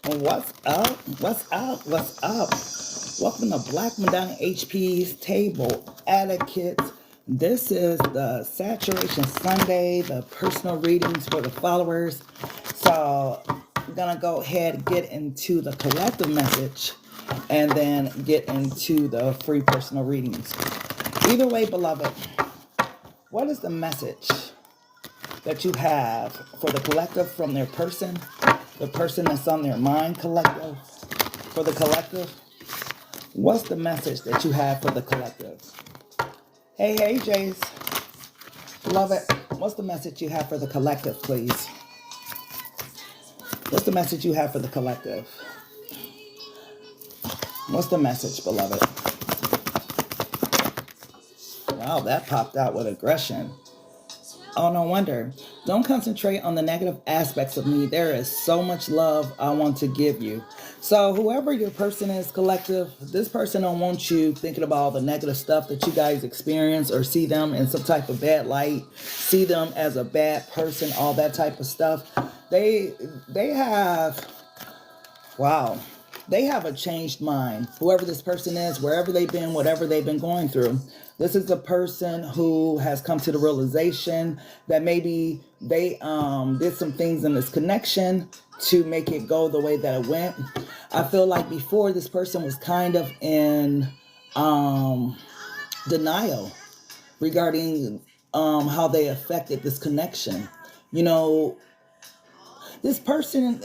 What's up? What's up? What's up? Welcome to Black Madonna HP's Table Etiquette. This is the Saturation Sunday, the personal readings for the followers. So I'm going to go ahead and get into the collective message and then get into the free personal readings. Either way, beloved, what is the message that you have for the collective from their person, the person that's on their mind collective, for the collective? What's the message that you have for the collective? Hey, Jace. Love it. What's the message you have for the collective, please? What's the message you have for the collective? What's the message, beloved? Wow, that popped out with aggression. Oh, no wonder. Don't concentrate on the negative aspects of me. There is so much love I want to give you. So whoever your person is, collective, this person don't want you thinking about all the negative stuff that you guys experience or see them in some type of bad light, see them as a bad person, all that type of stuff. They have, wow, they have a changed mind. Whoever this person is, wherever they've been, whatever they've been going through. This is a person who has come to the realization that maybe they did some things in this connection to make it go the way that it went. I feel like before, this person was kind of in denial regarding how they affected this connection. You know, this person,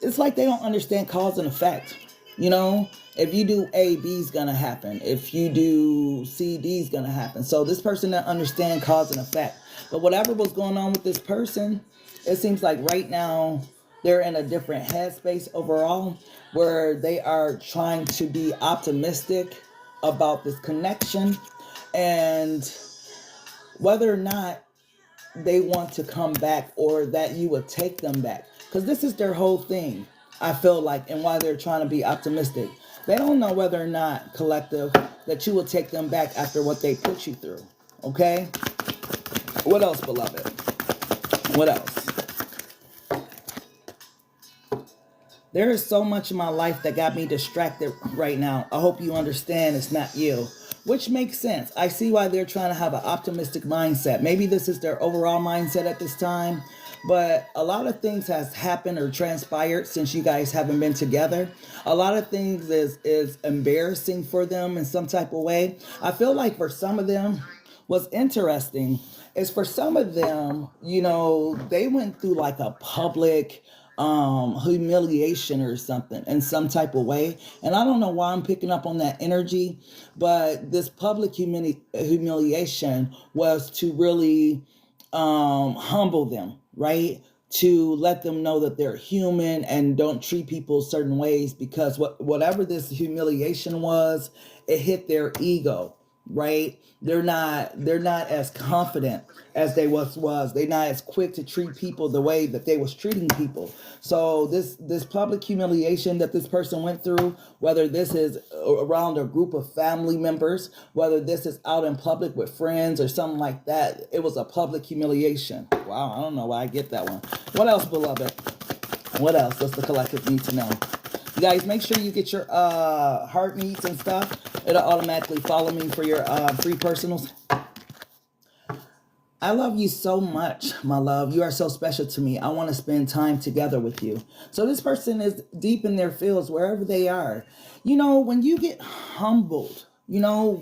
it's like they don't understand cause and effect. You know, if you do A, B's gonna happen. If you do C, D's gonna happen. So this person doesn't understand cause and effect. But whatever was going on with this person, it seems like right now they're in a different headspace overall, where they are trying to be optimistic about this connection and whether or not they want to come back or that you would take them back. Because this is their whole thing, I feel like, and why they're trying to be optimistic. They don't know whether or not, collective, that you will take them back after what they put you through. Okay? What else, beloved? What else? There is so much in my life that got me distracted right now. I hope you understand it's not you. Which makes sense. I see why they're trying to have an optimistic mindset. Maybe this is their overall mindset at this time. But a lot of things has happened or transpired since you guys haven't been together. A lot of things is embarrassing for them in some type of way. I feel like for some of them, what's interesting is for some of them, you know, they went through like a public humiliation or something in some type of way. And I don't know why I'm picking up on that energy, but this public humiliation was to really humble them, right? To let them know that they're human and don't treat people certain ways, because whatever this humiliation was, it hit their ego, right? They're not as confident as they was. They're not as quick to treat people the way that they was treating people. So this public humiliation that this person went through, whether this is around a group of family members, whether this is out in public with friends or something like that, it was a public humiliation. Wow, I don't know why I get that one. What else, beloved? What else does the collective need to know? You guys, make sure you get your heart meets and stuff. It'll automatically follow me for your free personals. I love you so much, my love. You are so special to me. I want to spend time together with you. So this person is deep in their fields, wherever they are. You know, when you get humbled, you learn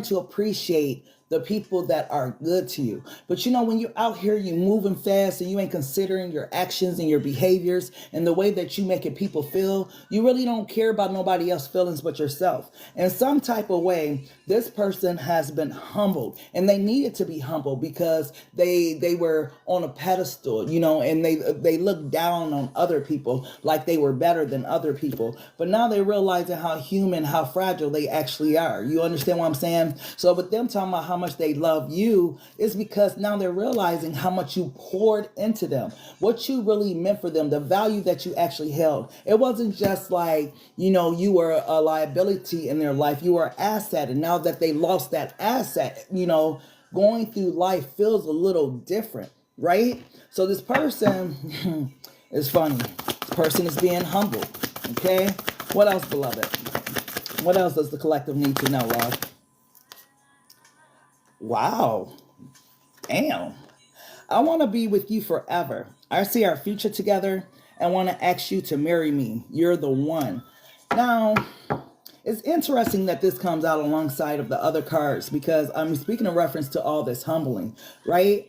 to appreciate the people that are good to you. But you know, when you're out here, you moving fast and you ain't considering your actions and your behaviors and the way that you making people feel, you really don't care about nobody else's feelings but yourself. In some type of way, this person has been humbled, and they needed to be humbled because they were on a pedestal, you know, and they looked down on other people like they were better than other people. But now they're realizing how human, how fragile they actually are. You understand what I'm saying? So with them talking about how much they love you, is because now they're realizing how much you poured into them, what you really meant for them, the value that you actually held. It wasn't just like, you know, you were a liability in their life, you were an asset. And now that they lost that asset, you know, going through life feels a little different, right? So this person It's funny. This person is being humbled. Okay? What else, beloved? What else does the collective need to know, love? Wow. Damn. I want to be with you forever. I see our future together and want to ask you to marry me. You're the one. Now, it's interesting that this comes out alongside of the other cards because I'm speaking in reference to all this humbling, right?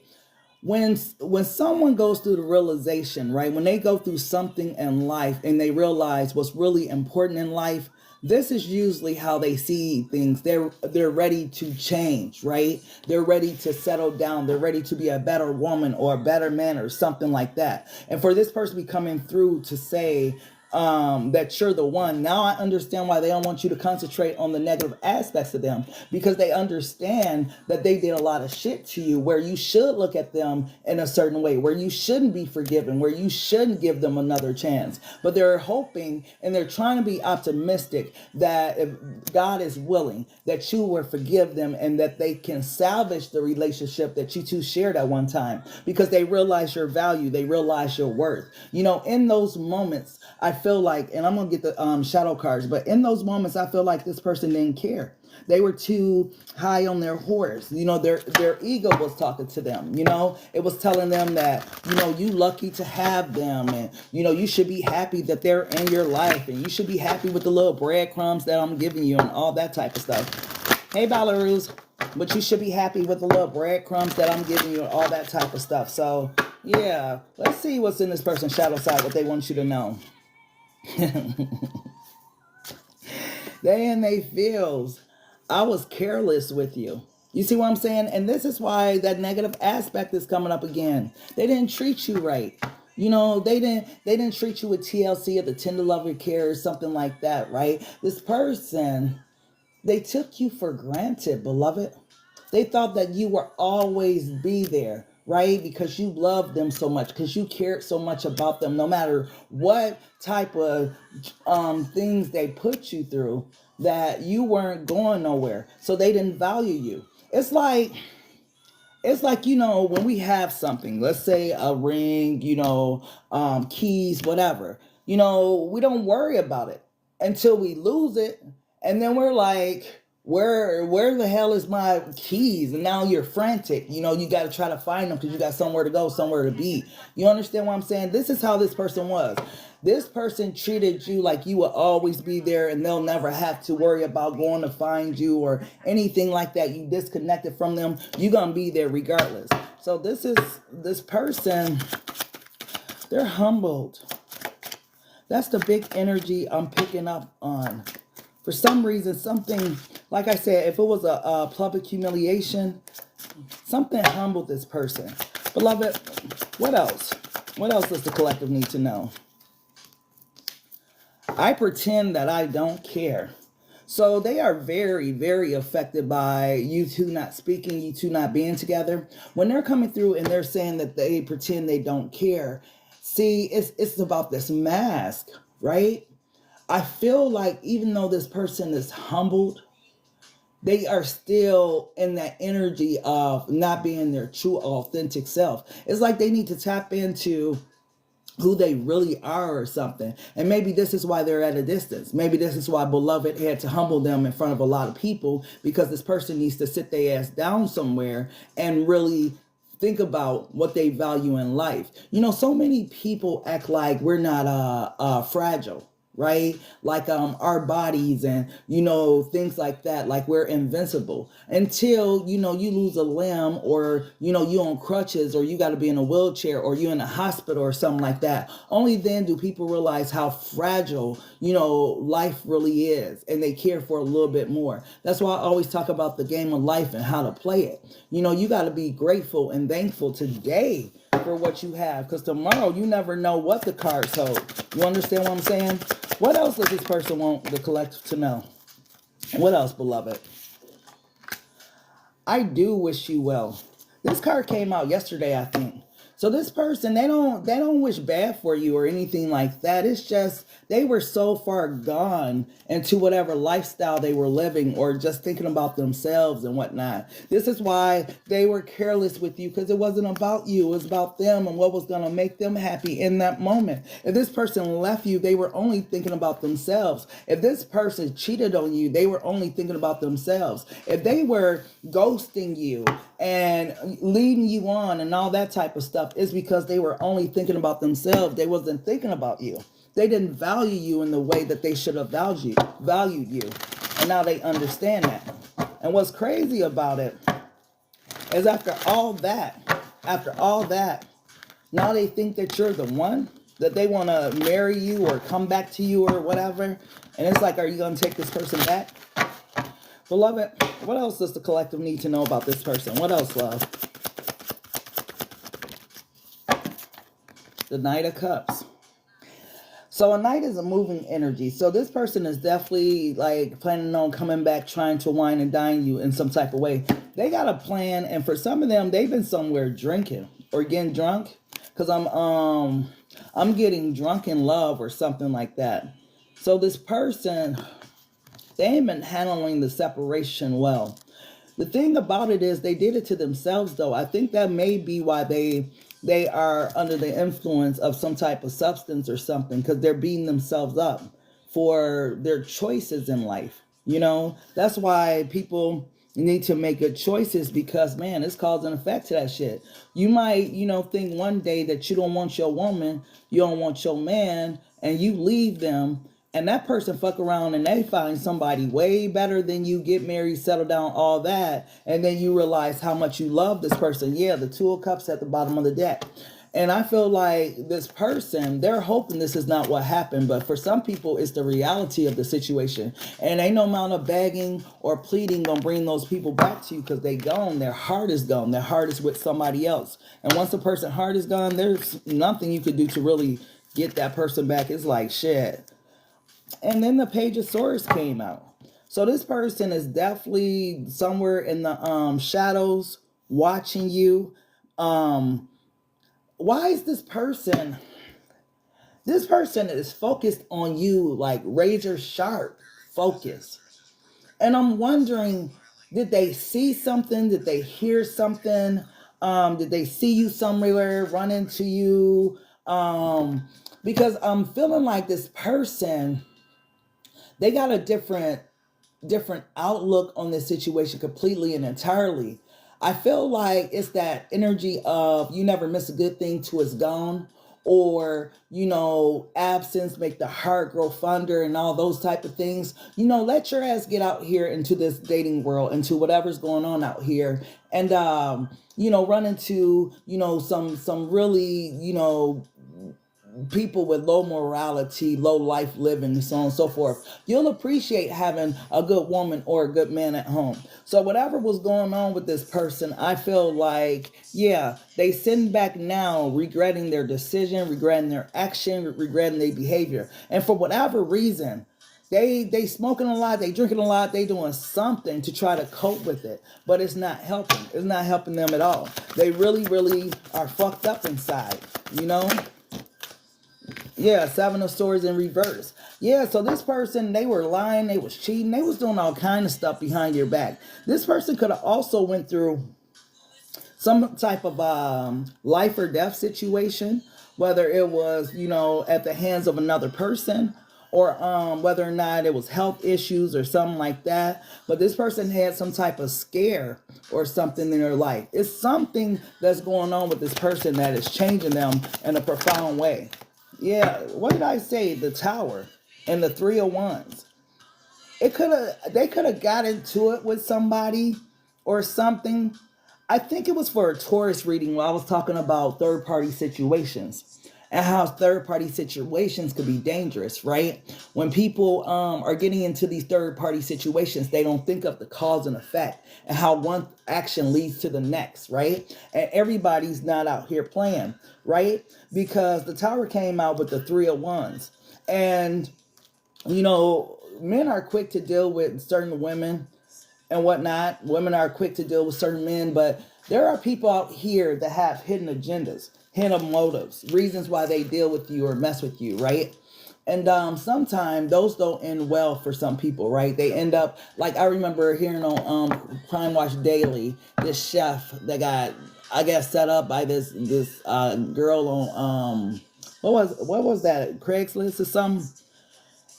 When someone goes through the realization, right, when they go through something in life and they realize what's really important in life, this is usually how they see things. They're ready to change, right? They're ready to settle down. They're ready to be a better woman or a better man or something like that. And for this person to be coming through to say, that you're the one. Now I understand why they don't want you to concentrate on the negative aspects of them, because they understand that they did a lot of shit to you, where you should look at them in a certain way, where you shouldn't be forgiven, where you shouldn't give them another chance. But they're hoping and they're trying to be optimistic that if God is willing, that you will forgive them and that they can salvage the relationship that you two shared at one time, because they realize your value, they realize your worth. You know, in those moments, I feel like, and I'm going to get the shadow cards, but in those moments, I feel like this person didn't care. They were too high on their horse. You know, their ego was talking to them. You know, it was telling them that, you know, you lucky to have them. And, you know, you should be happy that they're in your life. And you should be happy with the little breadcrumbs that I'm giving you and all that type of stuff. Hey, Belarus. But you should be happy with the little breadcrumbs that I'm giving you and all that type of stuff. So, yeah, let's see what's in this person's shadow side, what they want you to know. They in they feels, I was careless with you. You see what I'm saying? And this is why that negative aspect is coming up again. They didn't treat you right. You know, they didn't treat you with TLC or the tender love and care or something like that, right? This person, they took you for granted, beloved. They thought that you would always be there, right? Because you loved them so much, because you cared so much about them, no matter what type of things they put you through, that you weren't going nowhere. So they didn't value you. It's like, you know, when we have something, let's say a ring, you know, keys, whatever, you know, we don't worry about it until we lose it. And then we're like, where the hell is my keys? And now you're frantic. You know, you got to try to find them because you got somewhere to go, somewhere to be. You understand what I'm saying? This is how this person was. This person treated you like you will always be there and they'll never have to worry about going to find you or anything like that. You disconnected from them. You're going to be there regardless. So this person, they're humbled. That's the big energy I'm picking up on. For some reason, something, like I said, if it was a public humiliation, something humbled this person. Beloved, what else? What else does the collective need to know? I pretend that I don't care. So they are very, very affected by you two not speaking, you two not being together. When they're coming through and they're saying that they pretend they don't care, see, it's about this mask, right? I feel like even though this person is humbled, they are still in that energy of not being their true, authentic self. It's like they need to tap into who they really are or something. And maybe this is why they're at a distance. Maybe this is why Beloved had to humble them in front of a lot of people, because this person needs to sit their ass down somewhere and really think about what they value in life. You know, so many people act like we're not fragile, right? Like our bodies and, you know, things like that, like we're invincible until, you know, you lose a limb or, you know, you on crutches or you got to be in a wheelchair or you in a hospital or something like that. Only then do people realize how fragile, you know, life really is, and they care for a little bit more. That's why I always talk about the game of life and how to play it. You know, you got to be grateful and thankful today for what you have, because tomorrow you never know what the cards hold. You understand what I'm saying? What else does this person want the collective to know? What else, beloved? I do wish you well. This card came out yesterday, I think. So this person, they don't wish bad for you or anything like that. It's just they were so far gone into whatever lifestyle they were living or just thinking about themselves and whatnot. This is why they were careless with you, because it wasn't about you. It was about them and what was going to make them happy in that moment. If this person left you, they were only thinking about themselves. If this person cheated on you, they were only thinking about themselves. If they were ghosting you and leading you on and all that type of stuff, it's because they were only thinking about themselves. They wasn't thinking about you. They didn't value you in the way that they should have valued you. And now they understand that. And what's crazy about it is after all that, now they think that you're the one, that they want to marry you or come back to you or whatever. And it's like, are you going to take this person back? Beloved, what else does the collective need to know about this person? What else, love? The Knight of Cups. So a knight is a moving energy. So this person is definitely like planning on coming back, trying to wine and dine you in some type of way. They got a plan, and for some of them, they've been somewhere drinking or getting drunk. Because I'm getting drunk in love or something like that. So this person, they ain't been handling the separation well. The thing about it is they did it to themselves, though. I think that may be why they are under the influence of some type of substance or something, because they're beating themselves up for their choices in life. You know, that's why people need to make good choices, because, man, it's cause and effect to that shit. You might, think one day that you don't want your woman, you don't want your man, and you leave them, and that person fuck around and they find somebody way better than you, get married, settle down, all that. And then you realize how much you love this person. Yeah, the Two of Cups at the bottom of the deck. And I feel like this person, they're hoping this is not what happened. But for some people, it's the reality of the situation. And ain't no amount of begging or pleading gonna bring those people back to you, because they gone. Their heart is gone. Their heart is with somebody else. And once a person's heart is gone, there's nothing you could do to really get that person back. It's like, shit. And then the Page of Swords came out. So this person is definitely somewhere in the shadows watching you. Why is this person? This person is focused on you, like razor sharp focus. And I'm wondering, did they see something? Did they hear something? Did they see you somewhere, run into you? Because I'm feeling like this person, they got a different outlook on this situation completely and entirely. I feel like it's that energy of you never miss a good thing till it's gone, or absence make the heart grow fonder and all those type of things. Let your ass get out here into this dating world, into whatever's going on out here, and run into some really people with low morality, low life living, so on and so forth. You'll appreciate having a good woman or a good man at home. So whatever was going on with this person, I feel like, yeah, they sitting back now regretting their decision, regretting their action, regretting their behavior. And for whatever reason, they smoking a lot, they drinking a lot, they doing something to try to cope with it. But it's not helping. It's not helping them at all. They really, really are fucked up inside, Yeah, Seven of Swords in reverse. Yeah, so this person, they were lying, they was cheating, they was doing all kind of stuff behind your back. This person could have also went through some type of life or death situation, whether it was, at the hands of another person, or whether or not it was health issues or something like that. But this person had some type of scare or something in their life. It's something that's going on with this person that is changing them in a profound way. Yeah, what did I say? The Tower and the Three of Wands. They could have got into it with somebody or something. I think it was for a Taurus reading where I was talking about third-party situations and how third-party situations could be dangerous, right? When people are getting into these third-party situations, they don't think of the cause and effect and how one action leads to the next, right? And everybody's not out here playing, right? Because the Tower came out with the Three of Wands. And, men are quick to deal with certain women and whatnot. Women are quick to deal with certain men, but there are people out here that have hidden agendas. hidden motives, reasons why they deal with you or mess with you, right? And sometimes those don't end well for some people, right? They end up like I remember hearing on Crime Watch Daily, this chef that got, I guess, set up by this girl on what was that, Craigslist or something,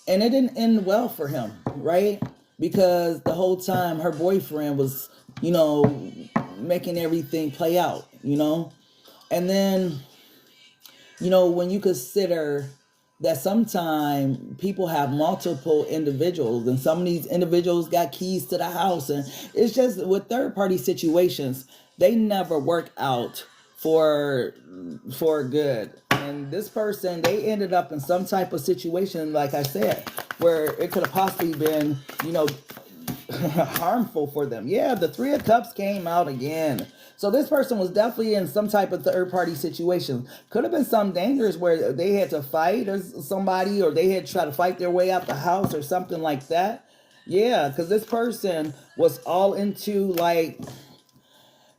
and it didn't end well for him, right? Because the whole time her boyfriend was, making everything play out, and then when you consider that sometimes people have multiple individuals and some of these individuals got keys to the house, and it's just with third party situations, they never work out for good. And this person, they ended up in some type of situation, like I said, where it could have possibly been, harmful for them. Yeah, the Three of Cups came out again. So this person was definitely in some type of third party situation. Could have been some dangerous where they had to fight or somebody, or they had to try to fight their way out the house or something like that. Yeah, because this person was all into like,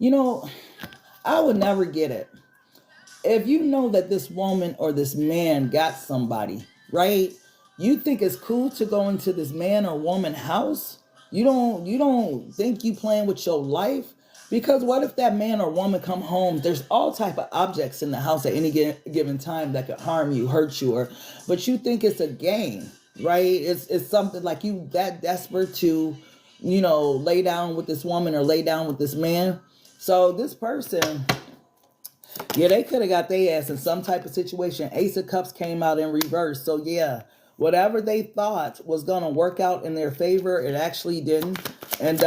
I would never get it. If you know that this woman or this man got somebody, right? You think it's cool to go into this man or woman house? You don't think you playing with your life? Because what if that man or woman come home? There's all type of objects in the house at any given time that could harm you, hurt you, but you think it's a game, right? It's something like you that desperate to, lay down with this woman or lay down with this man. So this person, yeah, they could have got their ass in some type of situation. Ace of Cups came out in reverse. So yeah, whatever they thought was going to work out in their favor, it actually didn't. And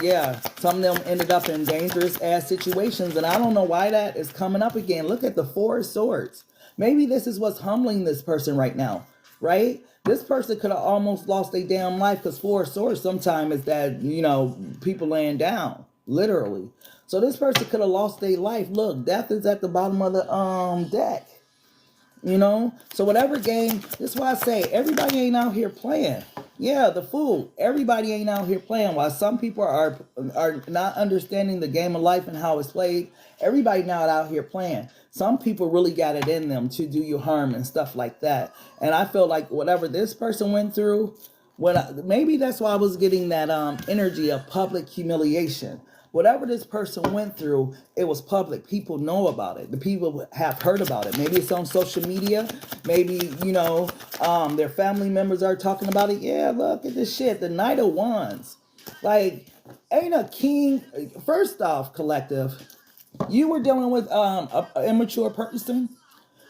yeah, some of them ended up in dangerous ass situations. And I don't know why that is coming up again. Look at the Four of Swords. Maybe this is what's humbling this person right now, right? This person could have almost lost their damn life, because Four of Swords sometimes is that, people laying down, literally. So this person could have lost their life. Look, death is at the bottom of the deck. So whatever game, this is why I say everybody ain't out here playing. Yeah, the Fool. Everybody ain't out here playing. While some people are not understanding the game of life and how it's played, everybody not out here playing. Some people really got it in them to do you harm and stuff like that. And I feel like whatever this person went through, maybe that's why I was getting that energy of public humiliation. Whatever this person went through, it was public. People know about it. The people have heard about it. Maybe it's on social media. Maybe, their family members are talking about it. Yeah, look at this shit. The Knight of Wands. Like, ain't a king. First off, collective, you were dealing with an immature person.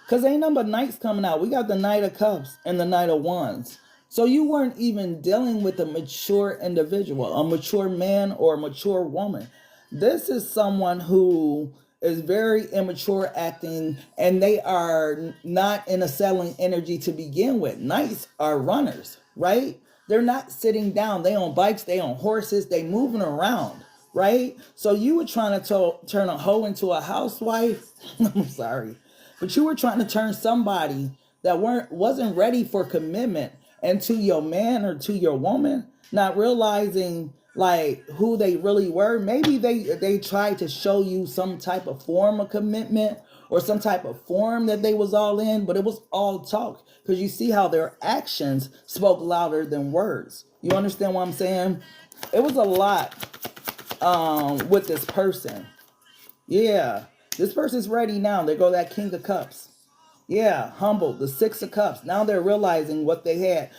Because ain't nothing but knights coming out. We got the Knight of Cups and the Knight of Wands. So you weren't even dealing with a mature individual, a mature man or a mature woman. This is someone who is very immature acting, and they are not in a settling energy to begin with. Knights are runners, right? They're not sitting down. They on bikes, they on horses, they moving around, right? So you were trying to turn a hoe into a housewife. I'm sorry. But you were trying to turn somebody that wasn't ready for commitment and to your man or to your woman, not realizing like who they really were. Maybe they tried to show you some type of form of commitment or some type of form that they was all in, but it was all talk, because you see how their actions spoke louder than words. You understand what I'm saying? It was a lot with this person. Yeah, this person's ready now. There go that King of Cups. Yeah, humbled, the Six of Cups. Now they're realizing what they had.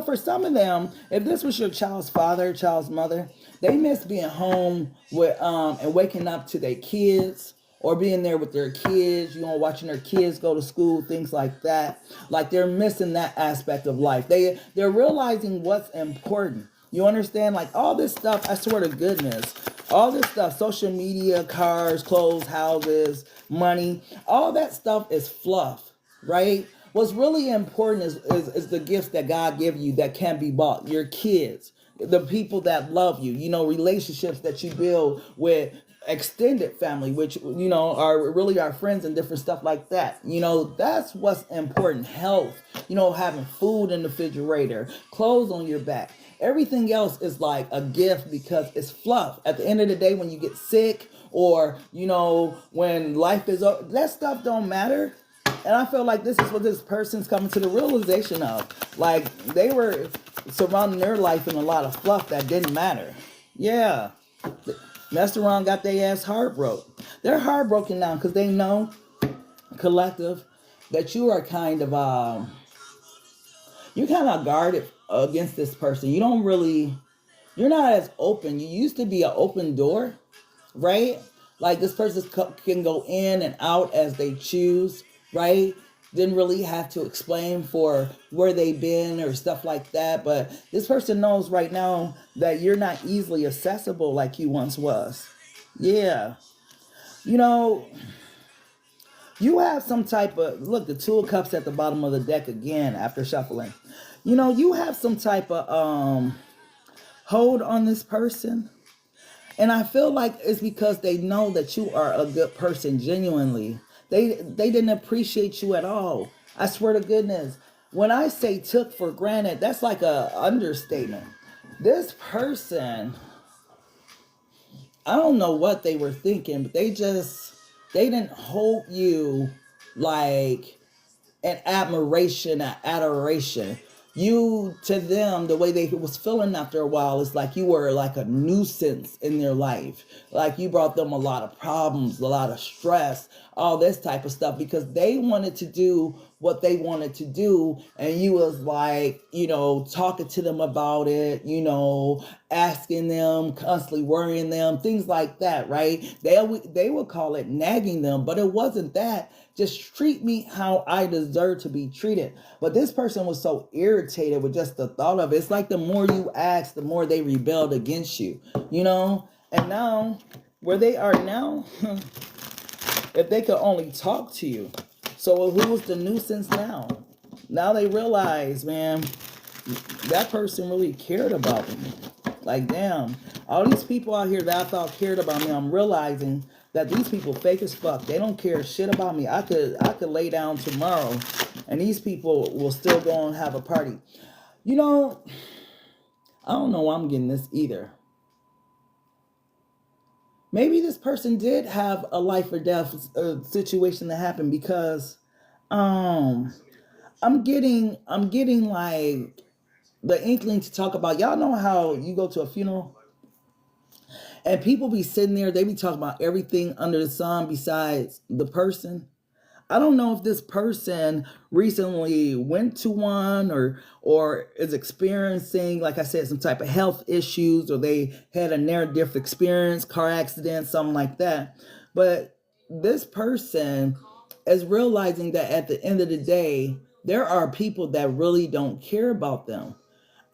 For some of them, if this was your child's father, child's mother, they miss being home with and waking up to their kids, or being there with their kids, watching their kids go to school, things like that. Like they're missing that aspect of life. They're realizing what's important. You understand? Like all this stuff, I swear to goodness, all this stuff, social media, cars, clothes, houses, money, all that stuff is fluff. Right? What's really important is the gifts that God gave you that can be bought. Your kids, the people that love you, relationships that you build with extended family, which, are really our friends and different stuff like that. That's what's important. Health, having food in the refrigerator, clothes on your back. Everything else is like a gift because it's fluff. At the end of the day, when you get sick or, when life is over, that stuff don't matter. And I feel like this is what this person's coming to the realization of. Like, they were surrounding their life in a lot of fluff that didn't matter. Yeah. Messed around, got their ass heartbroken. They're heartbroken now because they know, collective, that you are you're kind of guarded against this person. You're not as open. You used to be an open door, right? Like, this person can go in and out as they choose, right? Didn't really have to explain for where they've been or stuff like that. But this person knows right now that you're not easily accessible like you once was. Yeah. You have some type of, look, the Two of Cups at the bottom of the deck again after shuffling. You have some type of hold on this person. And I feel like it's because they know that you are a good person, genuinely. They didn't appreciate you at all. I swear to goodness. When I say took for granted, that's like a understatement. This person, I don't know what they were thinking, but they didn't hold you like an admiration, an adoration. You, to them, the way they was feeling after a while is like you were like a nuisance in their life. Like you brought them a lot of problems, a lot of stress, all this type of stuff, because they wanted to do what they wanted to do. And you was like, talking to them about it, asking them, constantly worrying them, things like that, right? They would call it nagging them, but it wasn't that. Just treat me how I deserve to be treated. But this person was so irritated with just the thought of it. It's like the more you ask, the more they rebelled against you, And now, where they are now, if they could only talk to you. So who's the nuisance now? Now they realize, man, that person really cared about me. Like, damn, all these people out here that I thought cared about me, I'm realizing that these people fake as fuck. They don't care shit about me. I could lay down tomorrow and these people will still go and have a party. I don't know why I'm getting this either. Maybe this person did have a life or death situation that happened, because I'm getting like the inkling to talk about, y'all know how you go to a funeral and people be sitting there, they be talking about everything under the sun besides the person. I don't know if this person recently went to one or is experiencing, like I said, some type of health issues, or they had a near-death experience, car accident, something like that. But this person is realizing that at the end of the day, there are people that really don't care about them.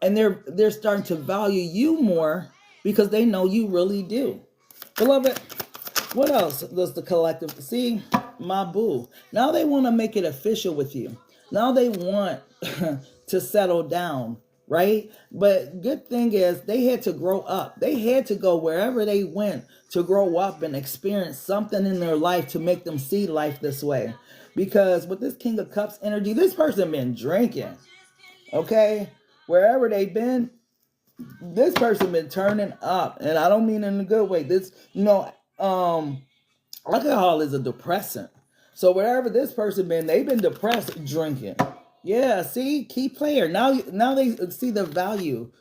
And they're starting to value you more because they know you really do. Beloved, what else does the collective see? My boo. Now they want to make it official with you. Now they want to settle down, right? But good thing is they had to grow up. They had to go wherever they went to grow up and experience something in their life to make them see life this way. Because with this King of Cups energy, this person been drinking, okay? Wherever they've been, this person been turning up. And I don't mean in a good way. Alcohol is a depressant. So wherever this person been, they've been depressed drinking. Yeah, see, key player. Now they see the value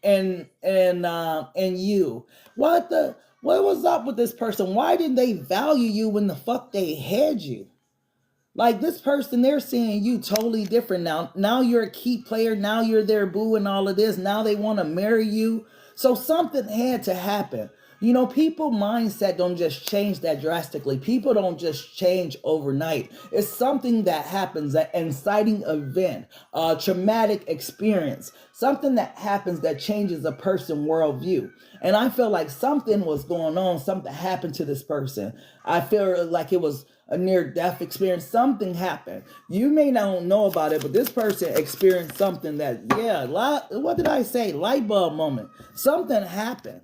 in you. What was up with this person? Why didn't they value you when the fuck they had you? Like, this person, they're seeing you totally different now. Now you're a key player. Now you're their boo and all of this. Now they want to marry you. So something had to happen. People mindset don't just change that drastically. People don't just change overnight. It's something that happens, an inciting event, a traumatic experience, something that happens that changes a person's worldview. And I feel like something was going on. Something happened to this person. I feel like it was a near-death experience. Something happened. You may not know about it, but this person experienced something that, what did I say? Light bulb moment. Something happened,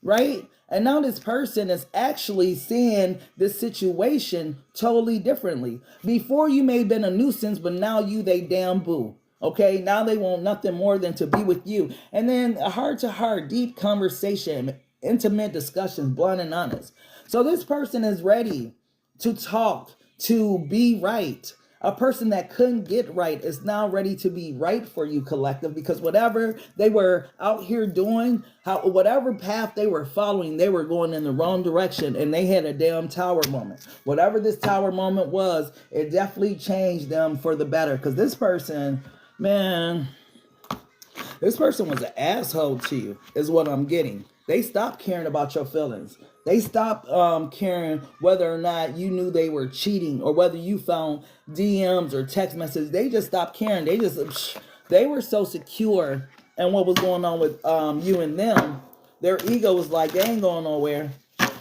right? And now this person is actually seeing this situation totally differently. Before, you may have been a nuisance, but now you they damn boo. Okay, now they want nothing more than to be with you. And then a heart to heart, deep conversation, intimate discussions, blunt and honest. So this person is ready to talk, to be right. A person that couldn't get right is now ready to be right for you, collective, because whatever they were out here doing, whatever path they were following, they were going in the wrong direction, and they had a damn tower moment. Whatever this tower moment was, it definitely changed them for the better, because this person, man, this person was an asshole to you, is what I'm getting. They stopped caring about your feelings. They stopped caring whether or not you knew they were cheating or whether you found DMs or text messages. They just stopped caring. They were so secure in what was going on with you and them. Their ego was like, they ain't going nowhere.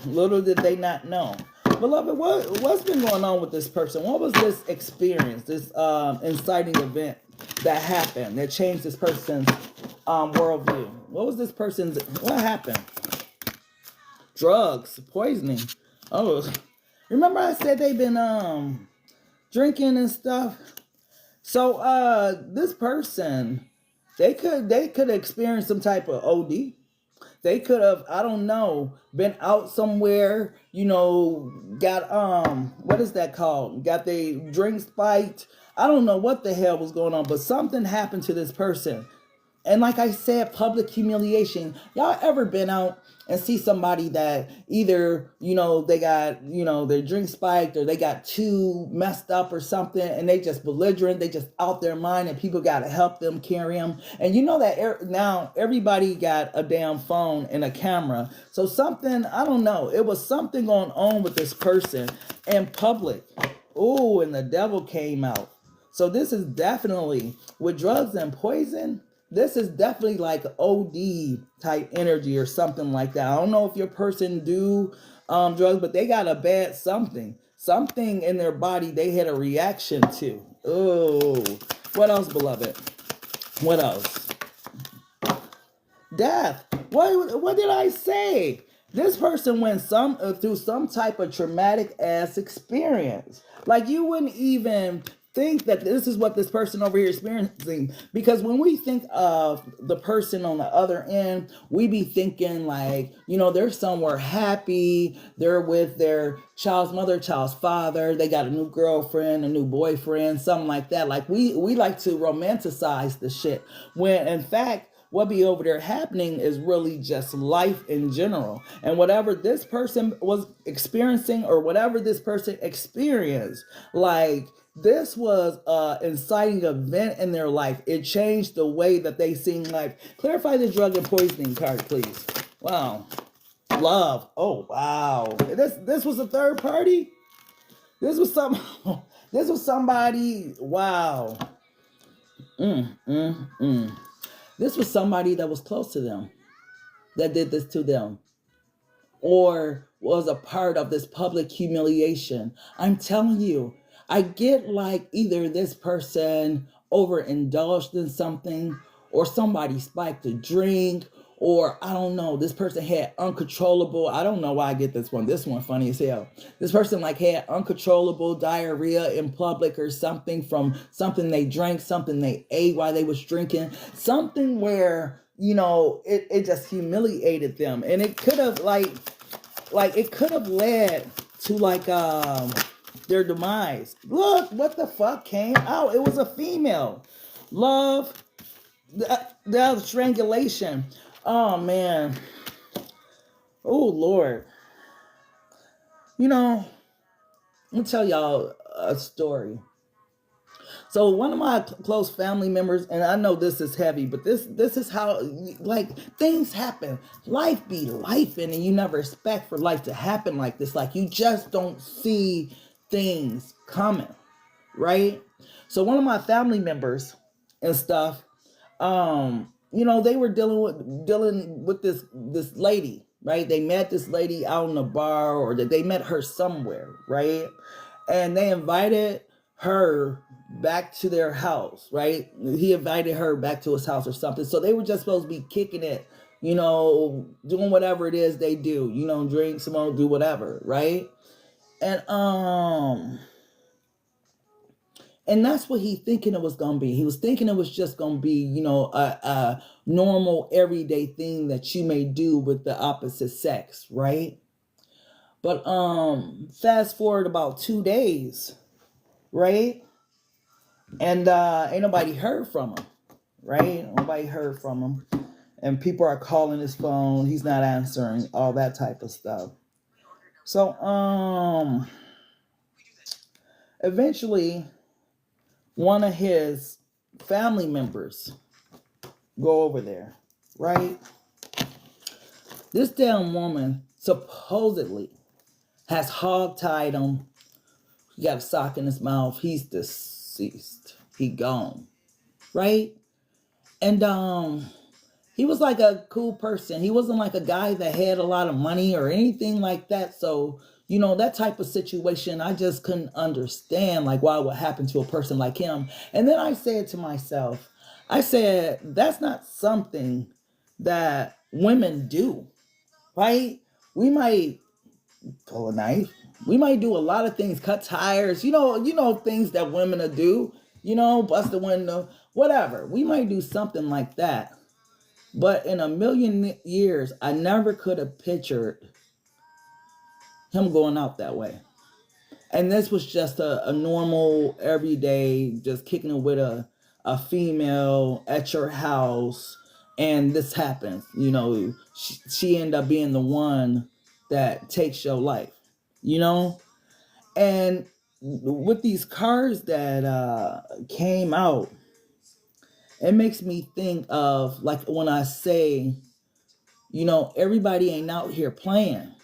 Little did they not know. Beloved, what's been going on with this person? What was this experience, this inciting event that happened that changed this person's worldview? What happened? Drugs, poisoning. Oh, remember I said they've been drinking and stuff? So this person, they could experience some type of OD. They could have, I don't know, been out somewhere, got what is that called? Got they drink spiked. I don't know what the hell was going on, but something happened to this person. And like I said, public humiliation. Y'all ever been out and see somebody that either, they got, their drink spiked or they got too messed up or something, and they just belligerent, they just out their mind, and people got to help them carry them. And you know that now everybody got a damn phone and a camera. So something, I don't know, it was something going on with this person in public. Oh, and the devil came out. So this is definitely, with drugs and poison, this is definitely like OD type energy or something like that. I don't know if your person do drugs, but they got a bad something in their body they had a reaction to. Oh, what else, beloved? What else? Death. What did I say? This person went through some type of traumatic ass experience. Like, you wouldn't even think that this is what this person over here is experiencing, because when we think of the person on the other end, we be thinking like, they're somewhere happy, they're with their child's mother, child's father, they got a new girlfriend, a new boyfriend, something like that. Like, we like to romanticize the shit, when in fact what be over there happening is really just life in general. And whatever this person was experiencing, or whatever this person experienced, like, this was an inciting event in their life. It changed the way that they seen life. Clarify the drug and poisoning card, please. Wow. Love. Oh, wow. This was a third party? This was somebody. Wow. This was somebody that was close to them that did this to them, or was a part of this public humiliation. I'm telling you, I get like either this person overindulged in something, or somebody spiked a drink, or I don't know, this person had uncontrollable, I don't know why I get this one funny as hell. This person like had uncontrollable diarrhea in public or something, from something they drank, something they ate while they was drinking, something where, it just humiliated them. And it could have it could have led to their demise. Look, what the fuck came out? It was a female. Love, the strangulation. Oh, man. Oh, Lord. Let me tell y'all a story. So one of my close family members, and I know this is heavy, but this is how, things happen. Life be life, and you never expect for life to happen like this. Like, you just don't see things coming, right? So one of my family members and stuff, they were dealing with this lady, right? They met this lady out in a bar, or they met her somewhere, right? And they invited her back to their house, right? He invited her back to his house or something. So they were just supposed to be kicking it, doing whatever it is they do, drink, smoke, do whatever, right? And And that's what he thinking it was gonna be. He was thinking it was just gonna be, a normal everyday thing that you may do with the opposite sex, right? But fast forward about 2 days, right? And ain't nobody heard from him, right? Nobody heard from him. And people are calling his phone. He's not answering, all that type of stuff. So eventually one of his family members go over there, right? This damn woman supposedly has hog-tied him. He got a sock in his mouth. He's deceased. He gone, right? And he was like a cool person. He wasn't like a guy that had a lot of money or anything like that. So, that type of situation, I just couldn't understand like why would happen to a person like him. And then I said to myself, I said, that's not something that women do, right? We might pull a knife. We might do a lot of things, cut tires, things that women will do, bust the window, whatever. We might do something like that. But in a million years, I never could have pictured him going out that way. And this was just a normal, everyday, just kicking it with a female at your house. And this happens. She ended up being the one that takes your life, And with these cars that came out, it makes me think of like when I say, everybody ain't out here playing,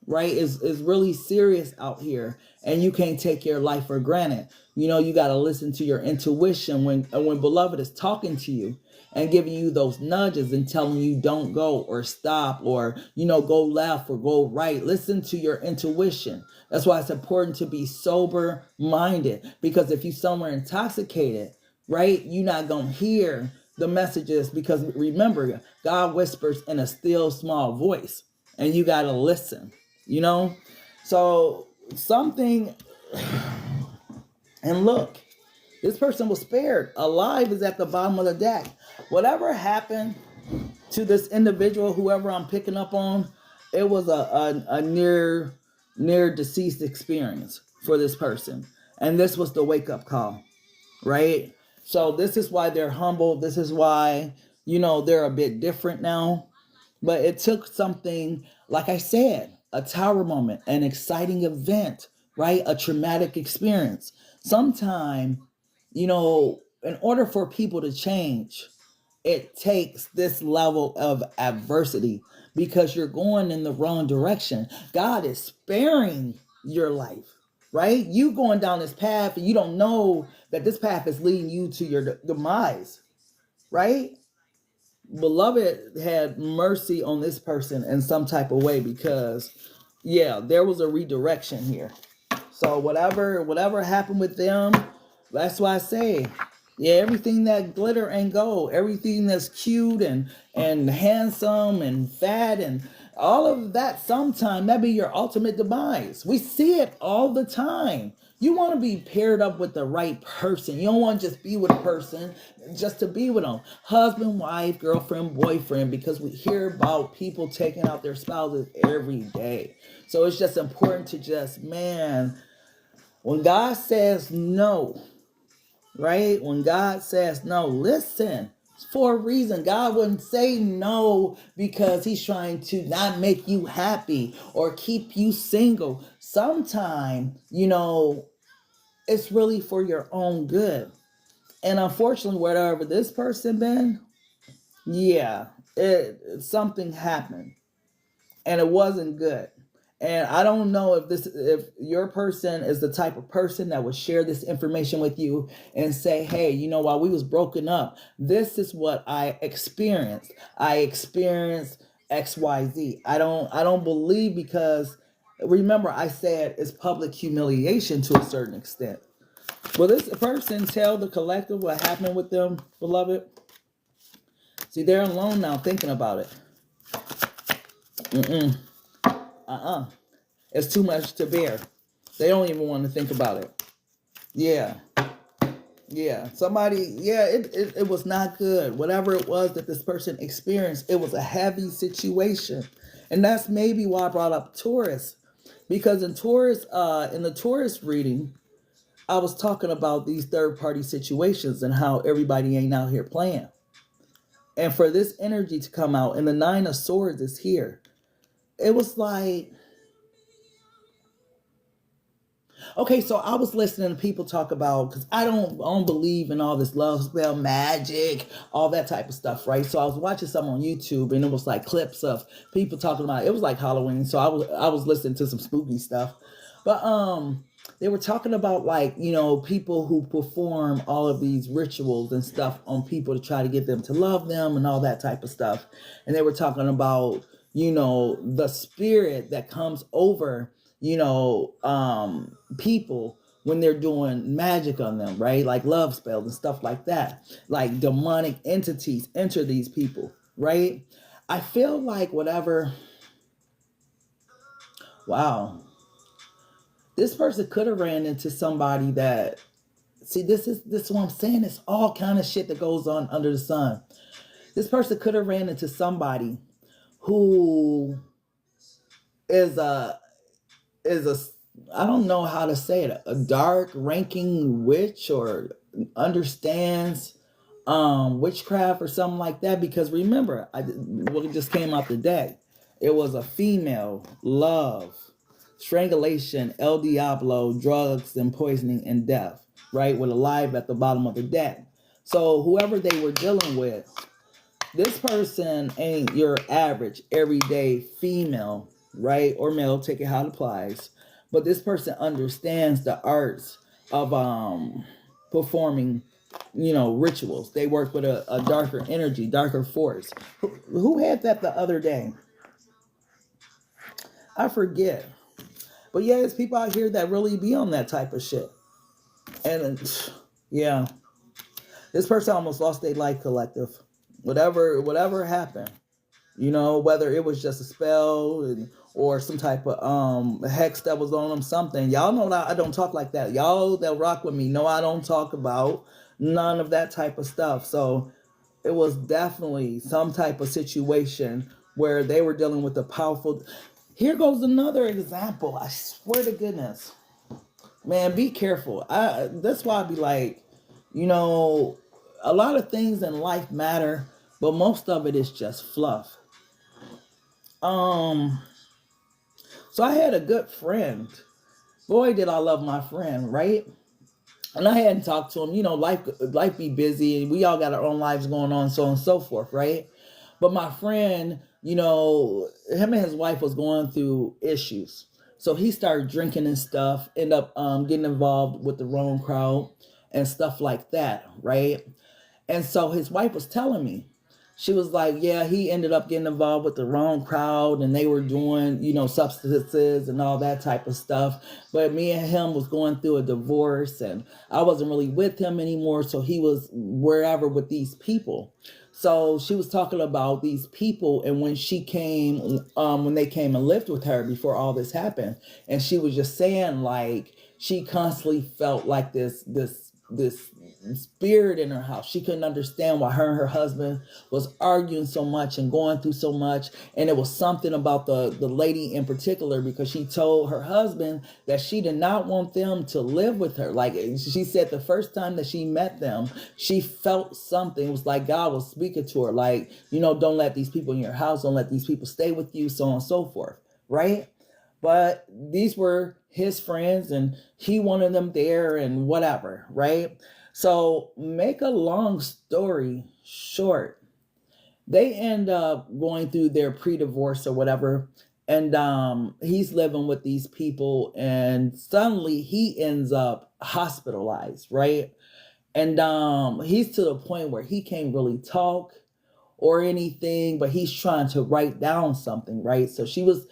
right? Is really serious out here, and you can't take your life for granted. You got to listen to your intuition when beloved is talking to you and giving you those nudges and telling you don't go or stop or go left or go right. Listen to your intuition. That's why it's important to be sober minded, because if you're somewhere intoxicated, right, you're not gonna hear the messages, because remember, God whispers in a still small voice, and you gotta listen. So something, and look, this person was spared. Alive is at the bottom of the deck. Whatever happened to this individual, whoever I'm picking up on, it was a near deceased experience for this person. And this was the wake up call, right? So this is why they're humble. This is why, they're a bit different now. But it took something, like I said, a tower moment, an exciting event, right? A traumatic experience. Sometime, in order for people to change, it takes this level of adversity, because you're going in the wrong direction. God is sparing your life, right? You going down this path and you don't know that this path is leading you to your demise, right? Beloved had mercy on this person in some type of way, because there was a redirection here. So whatever happened with them, that's why I say, everything that glitter and gold, everything that's cute and handsome and fat and all of that, sometime that be your ultimate demise. We see it all the time. You want to be paired up with the right person. You don't want to just be with a person just to be with them. Husband, wife, girlfriend, boyfriend, because we hear about people taking out their spouses every day. So it's just important to just, when God says no, right? When God says no, listen. It's for a reason. God wouldn't say no because he's trying to not make you happy or keep you single. Sometime, it's really for your own good. And unfortunately, wherever this person been, something happened and it wasn't good. And I don't know if your person is the type of person that would share this information with you and say, hey, while we was broken up, this is what I experienced. I experienced XYZ. I don't believe, because remember I said it's public humiliation to a certain extent. Will this person tell the collective what happened with them, beloved? See, they're alone now thinking about it. It's too much to bear. They don't even want to think about it. Yeah. Yeah, somebody, yeah, it was not good. Whatever it was that this person experienced, it was a heavy situation. And that's maybe why I brought up Taurus. Because in the Taurus reading, I was talking about these third party situations and how everybody ain't out here playing. And for this energy to come out, and the Nine of Swords is here, it was like, okay, so I was listening to people talk about, because I don't believe in all this love spell magic, all that type of stuff, right? So I was watching some on YouTube, and it was like clips of people talking about it. It was like Halloween, so I was listening to some spooky stuff, but they were talking about, like, people who perform all of these rituals and stuff on people to try to get them to love them and all that type of stuff, and they were talking about the spirit that comes over people when they're doing magic on them, right? Like love spells and stuff like that. Like demonic entities enter these people, right? I feel like whatever, wow, this person could have ran into somebody that, see, this is what I'm saying. It's all kind of shit that goes on under the sun. This person could have ran into somebody who is a is a I don't know how to say it, a dark ranking witch, or understands witchcraft or something like that. Because remember, what just came out today, it was a female, love, strangulation, El Diablo, drugs and poisoning and death, right, with a live at the bottom of the deck. So whoever they were dealing with, this person ain't your average everyday female, right, or male, take it how it applies. But this person understands the arts of performing, rituals. They work with a darker energy, darker force. Who had that the other day? I forget. But yeah, there's people out here that really be on that type of shit. And yeah, this person almost lost their life collective. Whatever happened, whether it was just a spell, or some type of hex that was on them, something. Y'all know that I don't talk like that. Y'all that rock with me know I don't talk about none of that type of stuff. So it was definitely some type of situation where they were dealing with a powerful. Here goes another example. I swear to goodness, man, be careful. That's why I be like, a lot of things in life matter, but most of it is just fluff. So I had a good friend. Boy, did I love my friend, right? And I hadn't talked to him. Life be busy, and we all got our own lives going on, so on and so forth, right? But my friend, him and his wife was going through issues. So he started drinking and stuff, end up getting involved with the wrong crowd and stuff like that, right? And so his wife was telling me, she was like, yeah, he ended up getting involved with the wrong crowd, and they were doing, substances and all that type of stuff. But me and him was going through a divorce, and I wasn't really with him anymore. So he was wherever with these people. So she was talking about these people, and when they came and lived with her before all this happened, and she was just saying, like, she constantly felt like this spirit in her house. She couldn't understand why her and her husband was arguing so much and going through so much. And it was something about the lady in particular, because she told her husband that she did not want them to live with her. Like she said, the first time that she met them, she felt something. It was like God was speaking to her, like, don't let these people in your house, don't let these people stay with you, so on and so forth, right? But these were his friends, and he wanted them there and whatever, right? So make a long story short, they end up going through their pre-divorce or whatever, and he's living with these people, and suddenly he ends up hospitalized, right? And he's to the point where he can't really talk or anything, but he's trying to write down something, right? So she was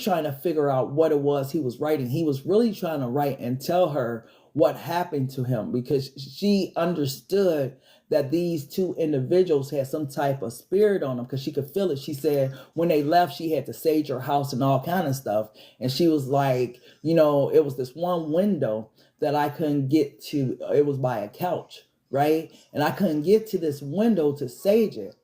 trying to figure out what it was he was writing. He was really trying to write and tell her what happened to him, because she understood that these two individuals had some type of spirit on them, because she could feel it. She said when they left, she had to sage her house and all kind of stuff. And she was like, you know, it was this one window that I couldn't get to. It was by a couch, right? And I couldn't get to this window to sage it.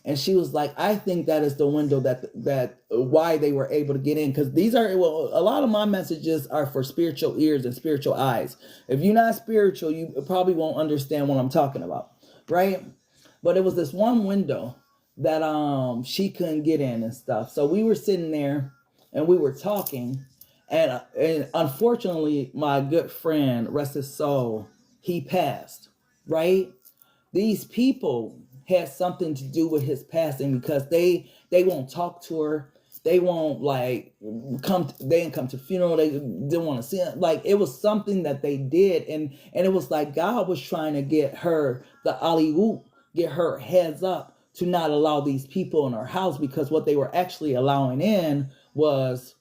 And she was like, I think that is the window that why they were able to get in. Because these are, well, a lot of my messages are for spiritual ears and spiritual eyes. If you're not spiritual, you probably won't understand what I'm talking about, right? But it was this one window that she couldn't get in and stuff. So we were sitting there and we were talking. And unfortunately, my good friend, rest his soul, he passed, right? These people had something to do with his passing, because they won't talk to her. They won't they didn't come to the funeral. They didn't want to see it. Like, it was something that they did. And it was like God was trying to get her the alley-oop, get her heads up to not allow these people in her house, because what they were actually allowing in was,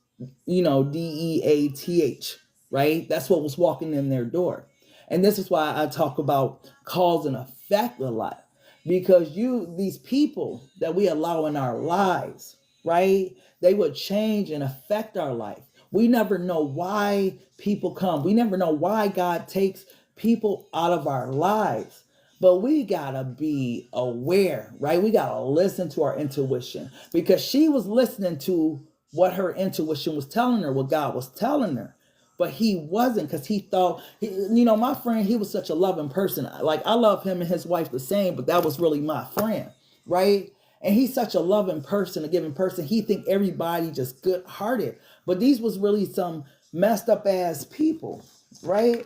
you know, DEATH, right? That's what was walking in their door. And this is why I talk about cause and effect a lot. Because these people that we allow in our lives, right? They would change and affect our life. We never know why people come. We never know why God takes people out of our lives. But we gotta be aware, right? We gotta listen to our intuition, because she was listening to what her intuition was telling her, what God was telling her. But he wasn't, because he thought, you know, my friend, he was such a loving person. Like, I love him and his wife the same, but that was really my friend, right? And he's such a loving person, a giving person. He think everybody just good-hearted. But these was really some messed up ass people, right?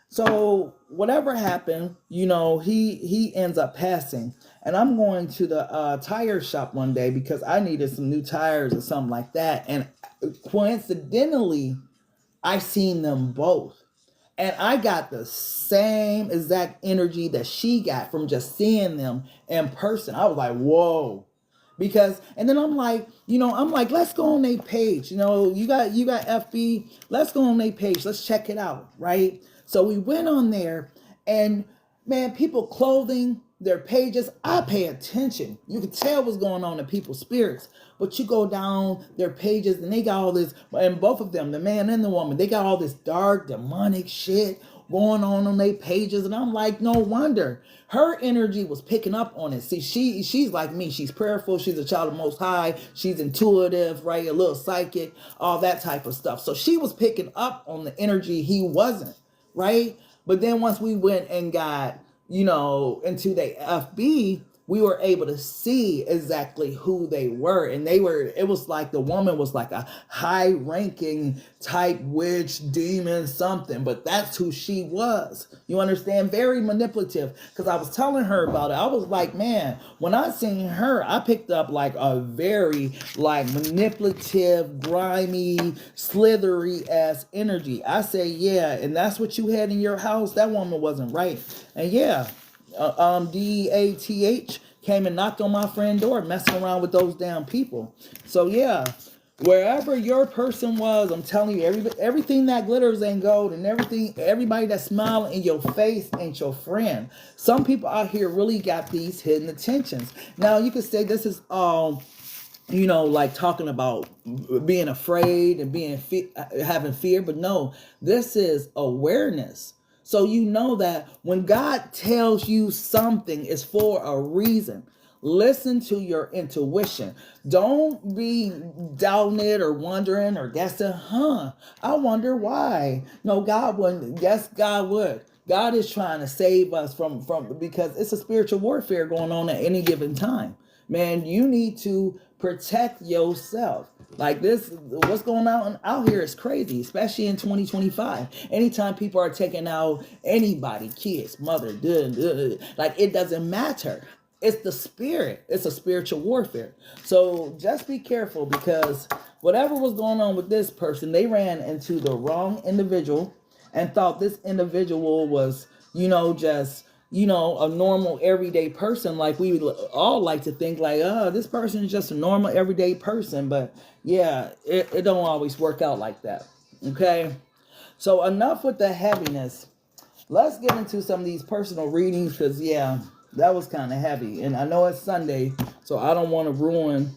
So whatever happened, you know, he ends up passing. And I'm going to the tire shop one day because I needed some new tires or something like that. And coincidentally, I seen them both. And I got the same exact energy that she got from just seeing them in person. I was like, whoa. And then I'm like, let's go on their page. You know, you got FB, let's go on their page. Let's check it out, right? So we went on there, and man, people clothing, their pages, I pay attention. You can tell what's going on in people's spirits. But you go down their pages and they got all this, and both of them, the man and the woman, they got all this dark, demonic shit going on their pages. And I'm like, no wonder. Her energy was picking up on it. See, she's like me. She's prayerful. She's a child of Most High. She's intuitive, right? A little psychic, all that type of stuff. So she was picking up on the energy he wasn't, right? But then once we went and got, you know, into the FB, we were able to see exactly who they were. And it was like the woman was like a high ranking type witch, demon, something, but that's who she was. You understand? Very manipulative. Because I was telling her about it. I was like, man, when I seen her, I picked up like a very like manipulative, grimy, slithery ass energy. I say, yeah, and that's what you had in your house. That woman wasn't right. And yeah, DEATH came and knocked on my friend's door, messing around with those damn people. So yeah, wherever your person was, I'm telling you, everything that glitters ain't gold, and everybody that's smiling in your face ain't your friend. Some people out here really got these hidden intentions. Now you could say this is you know, like talking about being afraid and having fear, but no, this is awareness. So you know that when God tells you something is for a reason. Listen to your intuition. Don't be doubting it or wondering or guessing, I wonder why. No, God wouldn't. Yes, God would. God is trying to save us from because it's a spiritual warfare going on at any given time. Man, you need to protect yourself. Like this, what's going on out here is crazy, especially in 2025. Anytime people are taking out anybody, kids, mother, like it doesn't matter. It's the spirit. It's a spiritual warfare. So just be careful, because whatever was going on with this person, they ran into the wrong individual and thought this individual was, you know, just, you know, a normal everyday person. Like we would all like to think like, this person is just a normal everyday person. But yeah, it don't always work out like that. Okay. So enough with the heaviness. let's get into some of these personal readings because, yeah, that was kind of heavy. And I know it's Sunday, so I don't want to ruin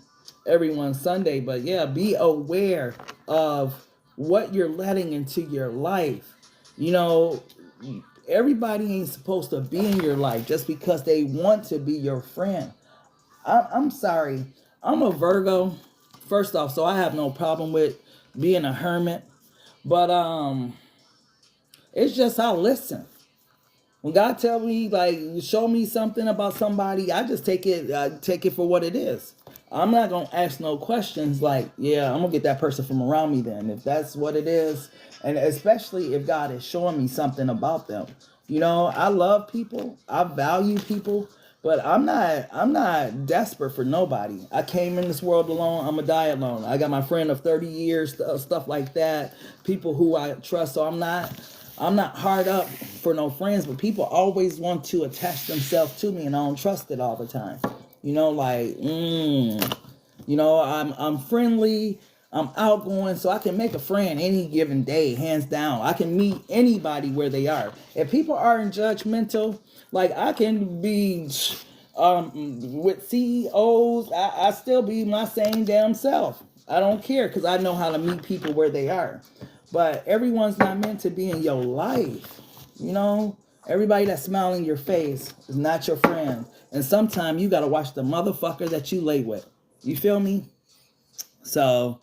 everyone's Sunday. But, yeah, be aware of what you're letting into your life. You know, everybody ain't supposed to be in your life just because they want to be your friend. I'm sorry. I'm a Virgo, first off, so I have no problem with being a hermit. But it's just I listen. When God tell me, like, show me something about somebody, I just take it for what it is. I'm not gonna ask no questions like, yeah, I'm gonna get that person from around me then, if that's what it is. And especially if God is showing me something about them. You know, I love people, I value people, but I'm not desperate for nobody. I came in this world alone, I'm gonna die alone. I got my friend of 30 years, stuff like that, people who I trust, so I'm not hard up for no friends, but people always want to attach themselves to me, and I don't trust it all the time. You know, like, you know, I'm friendly, I'm outgoing, so I can make a friend any given day, hands down. I can meet anybody where they are. If people aren't judgmental, like I can be with CEOs, I still be my same damn self. I don't care because I know how to meet people where they are. But everyone's not meant to be in your life. You know, everybody that's smiling in your face is not your friend. And sometimes you got to watch the motherfucker that you lay with. You feel me? So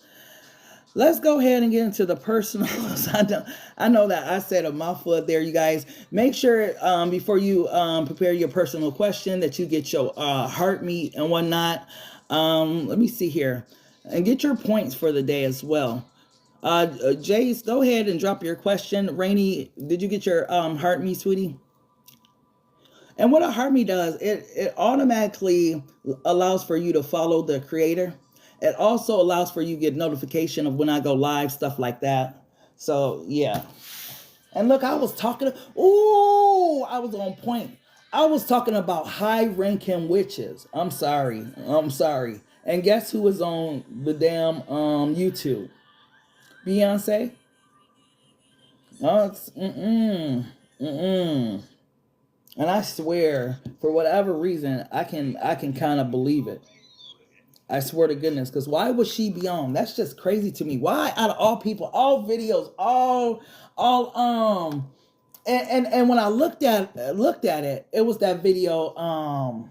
let's go ahead and get into the personals. I know that I said a mouthful there, you guys. Make sure before you prepare your personal question that you get your heart meet and whatnot. Let me see here. And get your points for the day as well. Jace, go ahead and drop your question. Rainy, did you get your heart meet, sweetie? And what a heart meet does, it automatically allows for you to follow the creator. It also allows for you to get notification of when I go live, stuff like that. So, yeah. And look, I was on point. I was talking about high-ranking witches. I'm sorry. And guess who was on the damn YouTube? Beyonce? Oh, it's And I swear, for whatever reason, I can kind of believe it. I swear to goodness, because why would she be on? That's just crazy to me. Why, out of all people, all videos, and when I looked at it, it was that video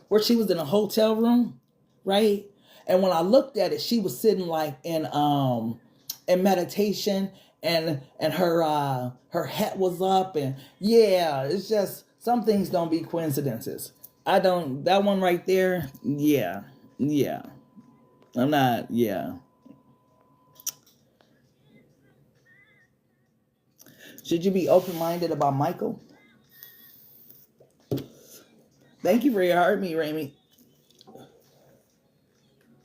where she was in a hotel room, right? And when I looked at it, she was sitting like in meditation, and her hat was up, and yeah, it's just some things don't be coincidences. That one right there, yeah. I'm not, yeah. Should you be open-minded about Michael? Thank you for your heart, me, Ramy.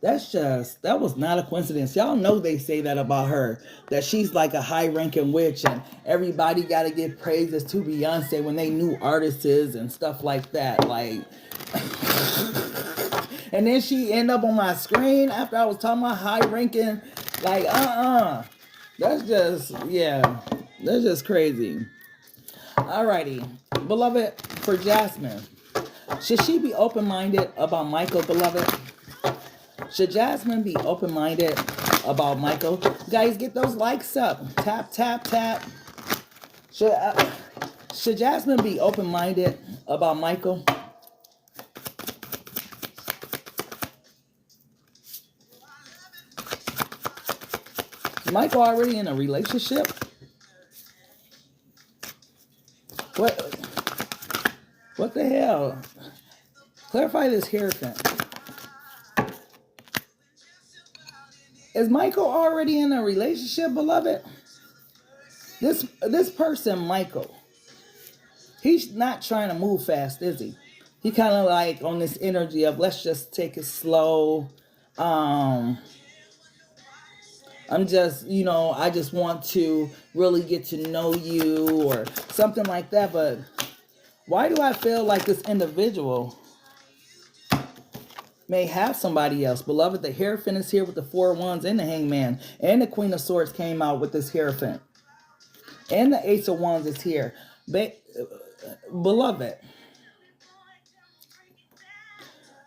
That was not a coincidence. Y'all know they say that about her, that she's like a high-ranking witch and everybody got to give praises to Beyonce when they knew artists and stuff like that. Like, and then she end up on my screen after I was talking about high-ranking. Like, that's just crazy. Alrighty, beloved, for Jasmine, should she be open-minded about Michael, beloved? Should Jasmine be open-minded about Michael? Guys, get those likes up. Tap, tap, tap. Should Jasmine be open-minded about Michael? Is Michael already in a relationship? What the hell? Clarify this hierophant. Is Michael already in a relationship, beloved? This person, Michael, he's not trying to move fast, is he? He kind of like on this energy of let's just take it slow. I'm just, I just want to really get to know you or something like that. But why do I feel like this individual may have somebody else? Beloved, the Hierophant is here with the 4 wands and the Hangman. And the Queen of Swords came out with this Hierophant. And the Ace of Wands is here. Ba- Beloved,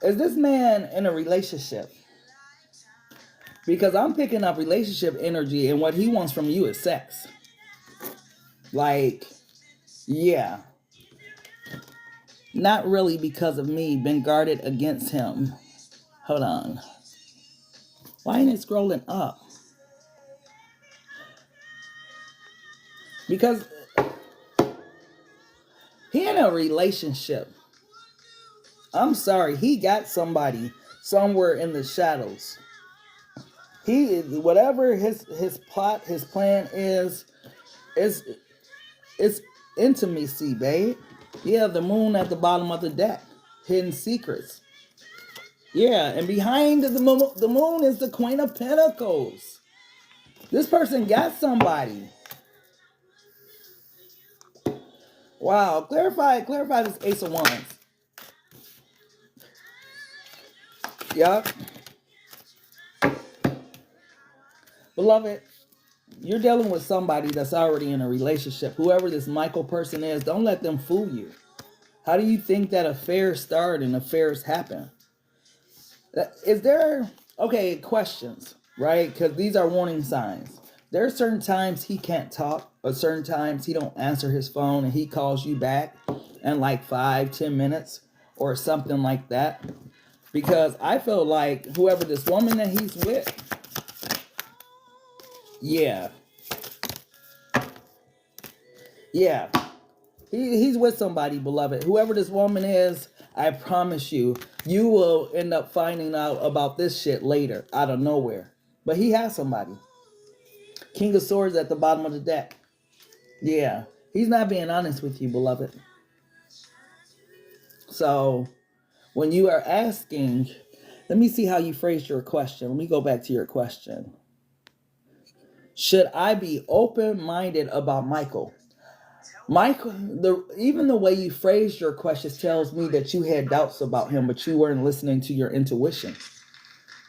is this man in a relationship? Because I'm picking up relationship energy, and what he wants from you is sex. Like, yeah. Not really because of me, been guarded against him. Hold on. Why ain't it scrolling up? Because he in a relationship. I'm sorry, he got somebody somewhere in the shadows. He, whatever his plot, his plan is it's intimacy, babe. Yeah, the moon at the bottom of the deck, hidden secrets. Yeah, and behind the moon is the Queen of Pentacles. This person got somebody. Wow, clarify this Ace of Wands. Yup. Beloved, you're dealing with somebody that's already in a relationship. Whoever this Michael person is, don't let them fool you. How do you think that affairs start and affairs happen? Is there, okay, questions, right? Because these are warning signs. There are certain times he can't talk, or certain times he don't answer his phone and he calls you back in like 5-10 minutes or something like that. Because I feel like whoever this woman that he's with, yeah, he's with somebody, beloved. Whoever this woman is, I promise you, you will end up finding out about this shit later, out of nowhere. But he has somebody. King of Swords at the bottom of the deck. Yeah, he's not being honest with you, beloved. So, when you are asking, let me see how you phrased your question. Let me go back to your question. Should I be open-minded about Michael? Michael, even the way you phrased your questions tells me that you had doubts about him, but you weren't listening to your intuition,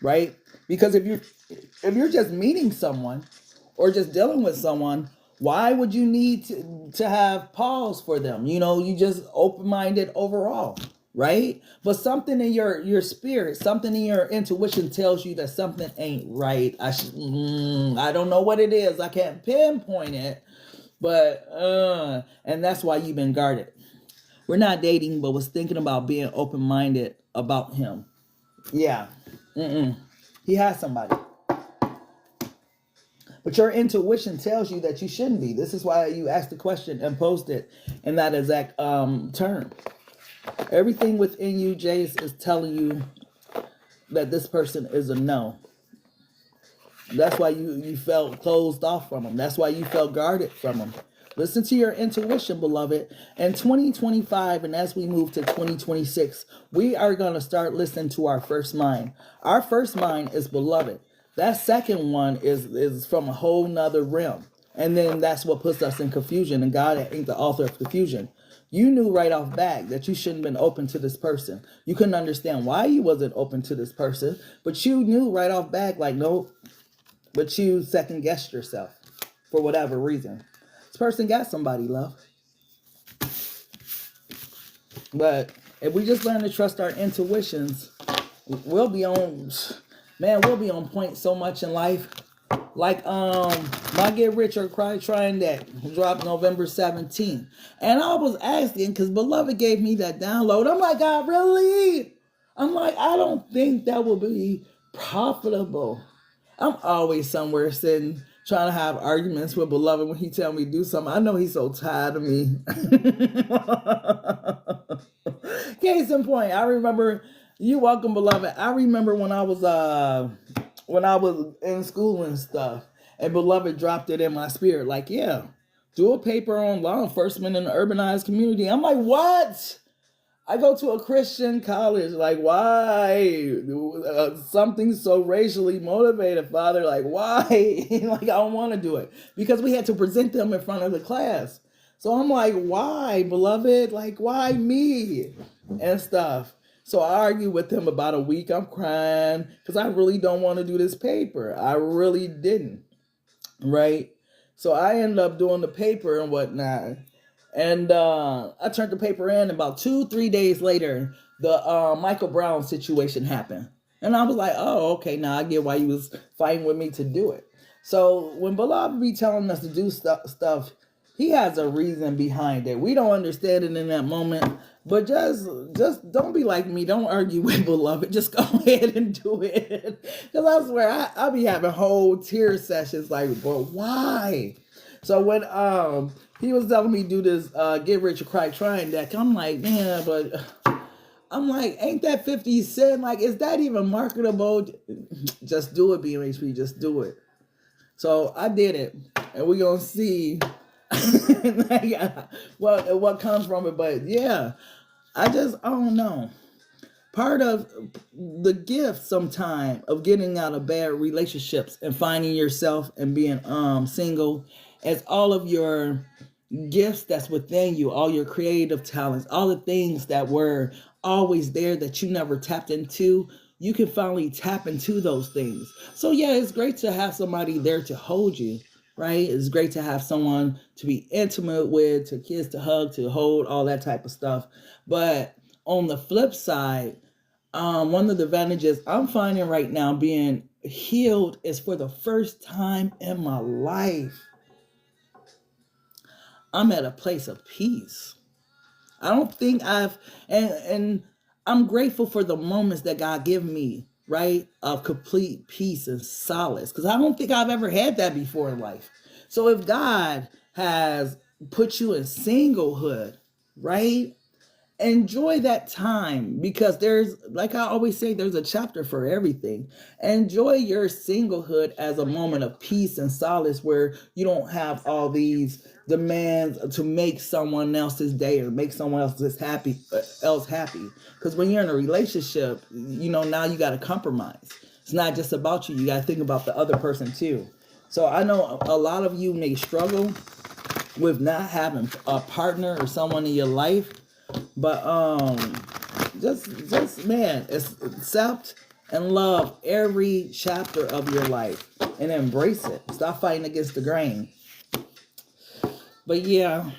right? Because if you're just meeting someone or just dealing with someone, why would you need to have pause for them? You just open-minded overall, right? But something in your spirit, something in your intuition tells you that something ain't right. I don't know what it is. I can't pinpoint it. But, and that's why you've been guarded. We're not dating, but was thinking about being open-minded about him. Yeah. He has somebody. But your intuition tells you that you shouldn't be. This is why you asked the question and posed it in that exact term. Everything within you, Jace, is telling you that this person is a no. That's why you felt closed off from him. That's why you felt guarded from him. Listen to your intuition, beloved. In 2025, and as we move to 2026, we are going to start listening to our first mind. Our first mind is beloved. That second one is from a whole nother realm. And then that's what puts us in confusion. And God ain't the author of confusion. You knew right off back that you shouldn't have been open to this person. You couldn't understand why you wasn't open to this person. But you knew right off back, like, nope. But you second guessed yourself for whatever reason. This person got somebody, love. But if we just learn to trust our intuitions, we'll be on point so much in life. Like my Get Rich or Cry Trying That dropped November 17th. And I was asking, because Beloved gave me that download. I'm like, God, really? I'm like, I don't think that will be profitable. I'm always somewhere sitting, trying to have arguments with Beloved when he tell me to do something. I know he's so tired of me. Case in point, I remember, you welcome, Beloved. I remember when I was in school and stuff, and Beloved dropped it in my spirit, like, yeah, do a paper on law enforcement in the urbanized community. I'm like, what? I go to a Christian college. Like, why? Something so racially motivated, Father. Like, why? Like, I don't want to do it. Because we had to present them in front of the class. So I'm like, why, Beloved? Like, why me? And stuff. So I argue with him about a week. I'm crying because I really don't want to do this paper. I really didn't. Right? So I ended up doing the paper and whatnot. And I turned the paper in. About 2, 3 days later, the Michael Brown situation happened. And I was like, oh, okay, now I get why you was fighting with me to do it. So when Bilal be telling us to do stuff, he has a reason behind it. We don't understand it in that moment, but just don't be like me. Don't argue with beloved. Just go ahead and do it. Because I swear, I be having whole tear sessions like, but why? So when he was telling me do this get rich or cry trying deck, I'm like, yeah, but I'm like, ain't that 50 Cent? Like, is that even marketable? Just do it, BMHP. Just do it. So I did it, and we're gonna see like, what comes from it. But yeah, I don't know. Part of the gift sometime of getting out of bad relationships and finding yourself and being single is all of your gifts that's within you, all your creative talents, all the things that were always there that you never tapped into. You can finally tap into those things. So yeah, it's great to have somebody there to hold you, right? It's great to have someone to be intimate with, to kiss, to hug, to hold, all that type of stuff. But on the flip side, one of the advantages I'm finding right now being healed is for the first time in my life, I'm at a place of peace. I don't think and I'm grateful for the moments that God give me, right? Of complete peace and solace. Because I don't think I've ever had that before in life. So if God has put you in singlehood, right? Enjoy that time, because there's, like I always say, there's a chapter for everything. Enjoy your singlehood as a moment of peace and solace where you don't have all these demands to make someone else's day or make someone else happy. Because when you're in a relationship, now you got to compromise. It's not just about you. You got to think about the other person too. So I know a lot of you may struggle with not having a partner or someone in your life. But just man, accept and love every chapter of your life and embrace it. Stop fighting against the grain. But yeah.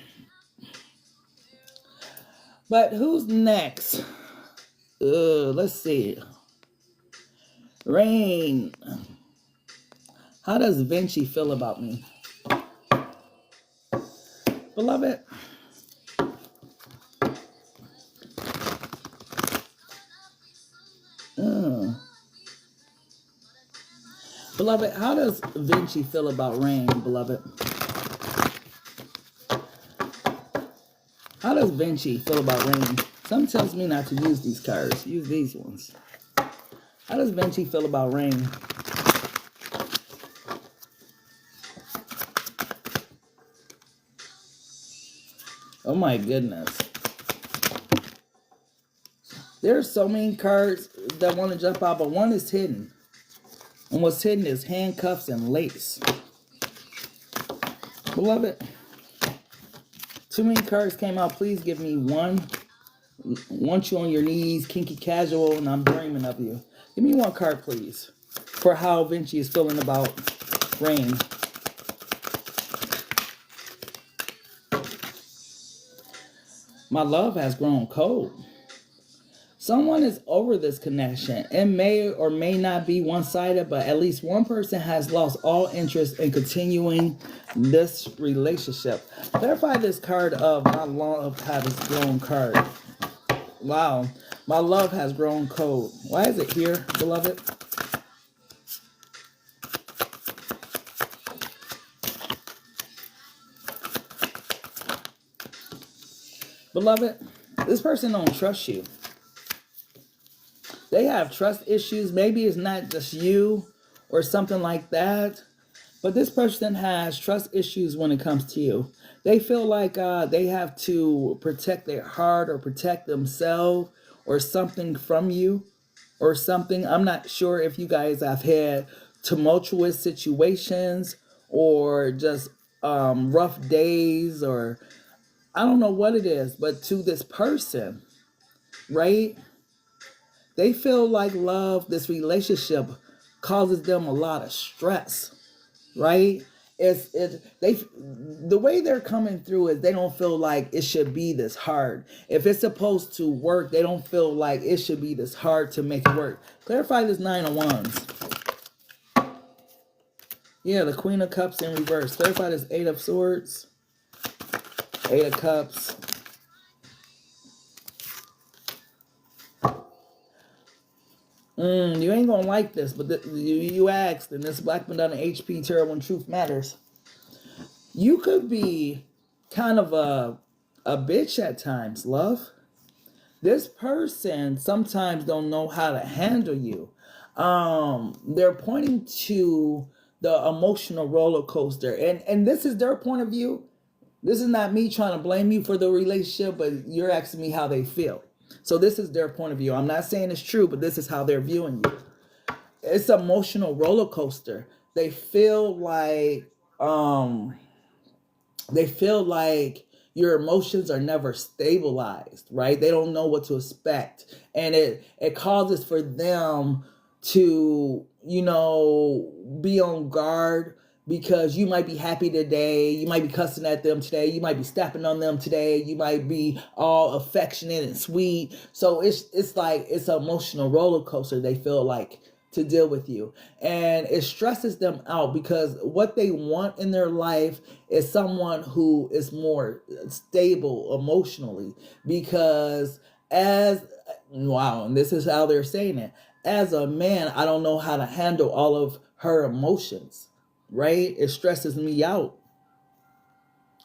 But who's next? Let's see. Rain. How does Vinci feel about me? Beloved. Beloved, how does Vinci feel about rain, beloved? How does Vinci feel about rain? Something tells me not to use these cards. Use these ones. How does Vinci feel about rain? Oh my goodness. There's so many cards that want to jump out, but one is hidden. And what's hidden is handcuffs and lace. Beloved, too many cards came out. Please give me one. Want you on your knees, kinky casual, and I'm dreaming of you. Give me one card, please, for how Vinci is feeling about rain. My love has grown cold. Someone is over this connection. It may or may not be one-sided, but at least one person has lost all interest in continuing this relationship. Clarify this card of my love has grown card. Wow. My love has grown cold. Why is it here, beloved? Beloved, this person don't trust you. They have trust issues. Maybe it's not just you or something like that. But this person has trust issues when it comes to you. They feel like they have to protect their heart or protect themselves or something from you or something. I'm not sure if you guys have had tumultuous situations or just rough days, or I don't know what it is. But to this person, right? They feel like love, this relationship, causes them a lot of stress, right? The way they're coming through is they don't feel like it should be this hard. If it's supposed to work, they don't feel like it should be this hard to make it work. Clarify this Nine of Wands. Yeah, the Queen of Cups in reverse. Clarify this Eight of Swords. Eight of Cups. You ain't gonna like this, but you asked, and this Black Madonna HP Tarot When Truth Matters. You could be kind of a bitch at times, love. This person sometimes don't know how to handle you. They're pointing to the emotional roller coaster, and this is their point of view. This is not me trying to blame you for the relationship, but you're asking me how they feel. So this is their point of view. I'm not saying it's true, but this is how they're viewing you. It's an emotional roller coaster. They feel like your emotions are never stabilized, right? They don't know what to expect. And it causes for them to, be on guard, because you might be happy today, you might be cussing at them today, you might be stepping on them today, you might be all affectionate and sweet. So it's like it's an emotional roller coaster they feel like to deal with you. And it stresses them out, because what they want in their life is someone who is more stable emotionally. Because and this is how they're saying it, as a man, I don't know how to handle all of her emotions. Right? It stresses me out.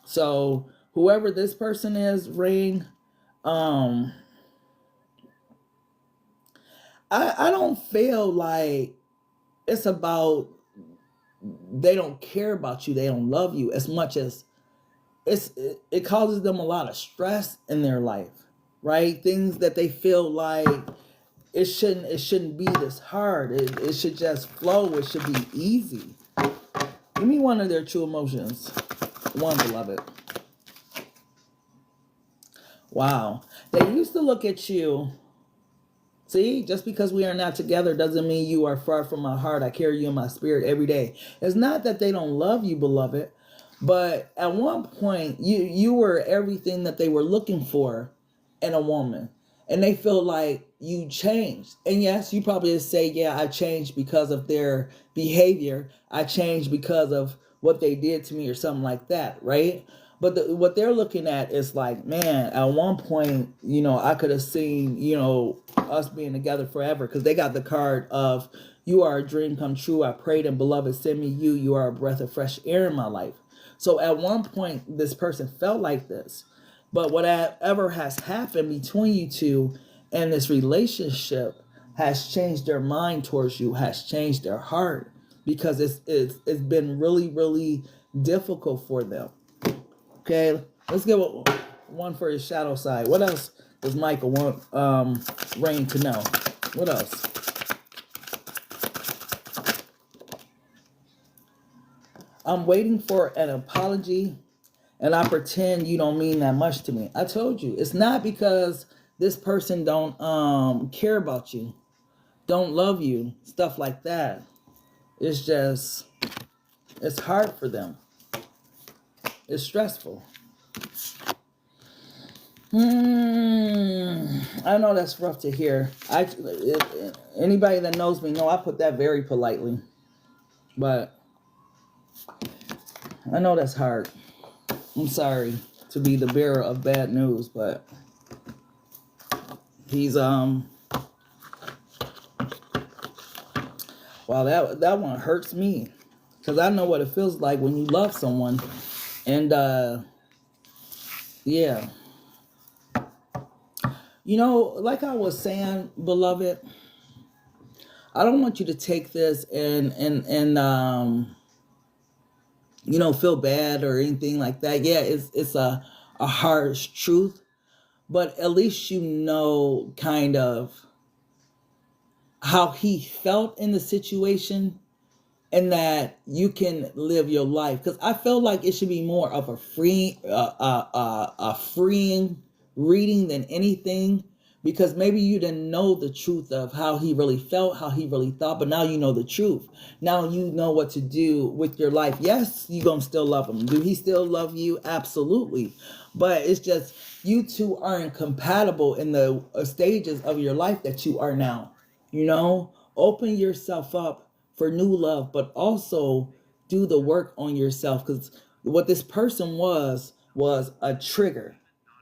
So whoever this person is, Rain, I don't feel like it's about they don't care about you, they don't love you, as much as it causes them a lot of stress in their life, right? Things that they feel like it shouldn't be this hard. It should just flow. It should be easy. Give me one of their true emotions. One, beloved. Wow. They used to look at you. See, just because we are not together doesn't mean you are far from my heart. I carry you in my spirit every day. It's not that they don't love you, beloved, but at one point, you were everything that they were looking for in a woman. And they feel like you changed. And yes, you probably say, yeah, I changed because of their behavior. I changed because of what they did to me or something like that, right? But what they're looking at is like, man, at one point, I could have seen, us being together forever, because they got the card of, you are a dream come true. I prayed and beloved, send me you. You are a breath of fresh air in my life. So at one point, this person felt like this. But whatever has happened between you two and this relationship has changed their mind towards you, has changed their heart, because it's been really, really difficult for them. Okay, let's give one for his shadow side. What else does Michael want Rain to know? What else? I'm waiting for an apology, and I pretend you don't mean that much to me. I told you, it's not because this person don't care about you, don't love you, stuff like that. It's just, it's hard for them. It's stressful. I know that's rough to hear. Anybody that knows me know I put that very politely. But I know that's hard. I'm sorry to be the bearer of bad news, but he's wow, that one hurts me, because I know what it feels like when you love someone. And yeah, like I was saying, beloved, I don't want you to take this and feel bad or anything like that. Yeah, it's a harsh truth, but at least kind of how he felt in the situation, and that you can live your life. Because I feel like it should be more of a freeing reading than anything, because maybe you didn't know the truth of how he really felt, how he really thought, but now you know the truth. Now you know what to do with your life. Yes, you're going to still love him. Do he still love you? Absolutely. But it's just you two aren't compatible in the stages of your life that you are now. You know, open yourself up for new love, but also do the work on yourself, because what this person was a trigger,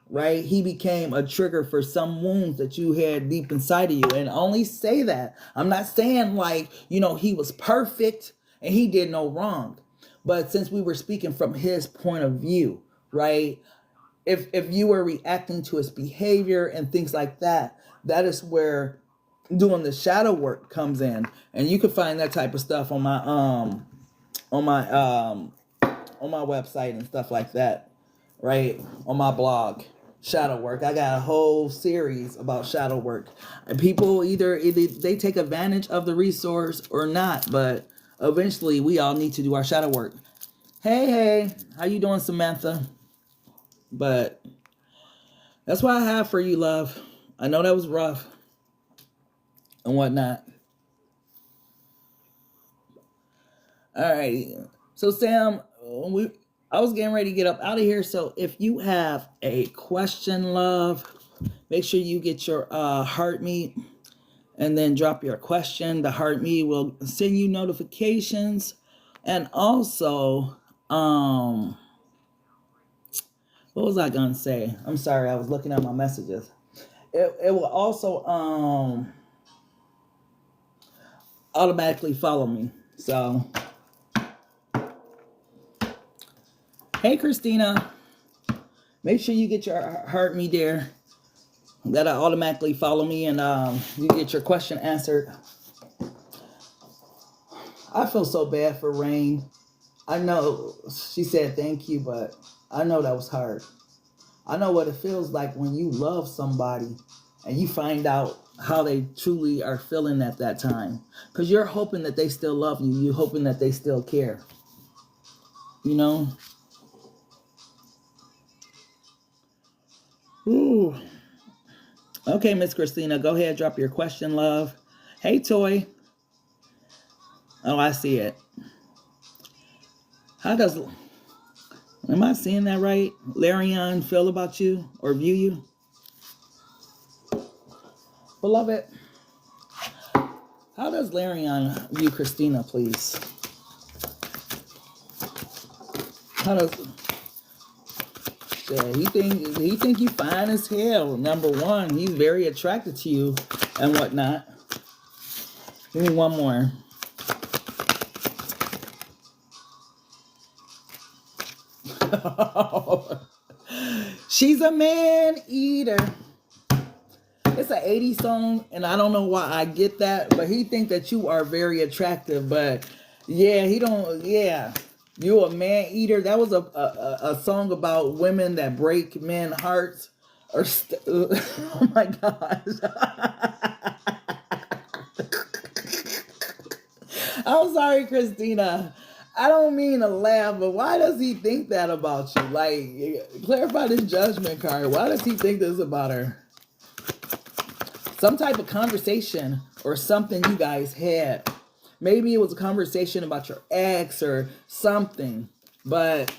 right? He became a trigger for some wounds that you had deep inside of you. And I only say that, I'm not saying like, he was perfect and he did no wrong. But since we were speaking from his point of view, right? If you were reacting to his behavior and things like that, that is where doing the shadow work comes in. And you can find that type of stuff on my on my website and stuff like that, right? On my blog, shadow work. I got a whole series about shadow work. And people either they take advantage of the resource or not, but eventually we all need to do our shadow work. Hey, how you doing, Samantha? But that's what I have for you, love. I know that was rough and whatnot. All right. So Sam, I was getting ready to get up out of here. So if you have a question, love, make sure you get your heart meet and then drop your question. The heart meet will send you notifications. And also, what was I gonna say? I'm sorry, I was looking at my messages. It will also automatically follow me. So, hey Christina, make sure you get your heart me there. That'll automatically follow me and you get your question answered. I feel so bad for Rain. I know she said thank you, but I know that was hard. I know what it feels like when you love somebody and you find out how they truly are feeling at that time. Because you're hoping that they still love you. You're hoping that they still care. You know? Ooh. Okay, Miss Christina, go ahead, drop your question, love. Hey, Toy. Oh, I see it. How does... Am I seeing that right? Larion feel about you or view you? Beloved, how does Larion view Christina, please? How does... Yeah, he think you fine as hell. Number one, he's very attracted to you and whatnot. Give me one more. She's a man eater. It's an 80s song, and I don't know why I get that, but he think that you are very attractive. But yeah, he don't. Yeah, you a man eater. That was a song about women that break men hearts. Oh my gosh. I'm sorry, Christina. I don't mean to laugh, but why does he think that about you? Like, clarify this judgment card. Why does he think this about her? Some type of conversation or something you guys had. Maybe it was a conversation about your ex or something, but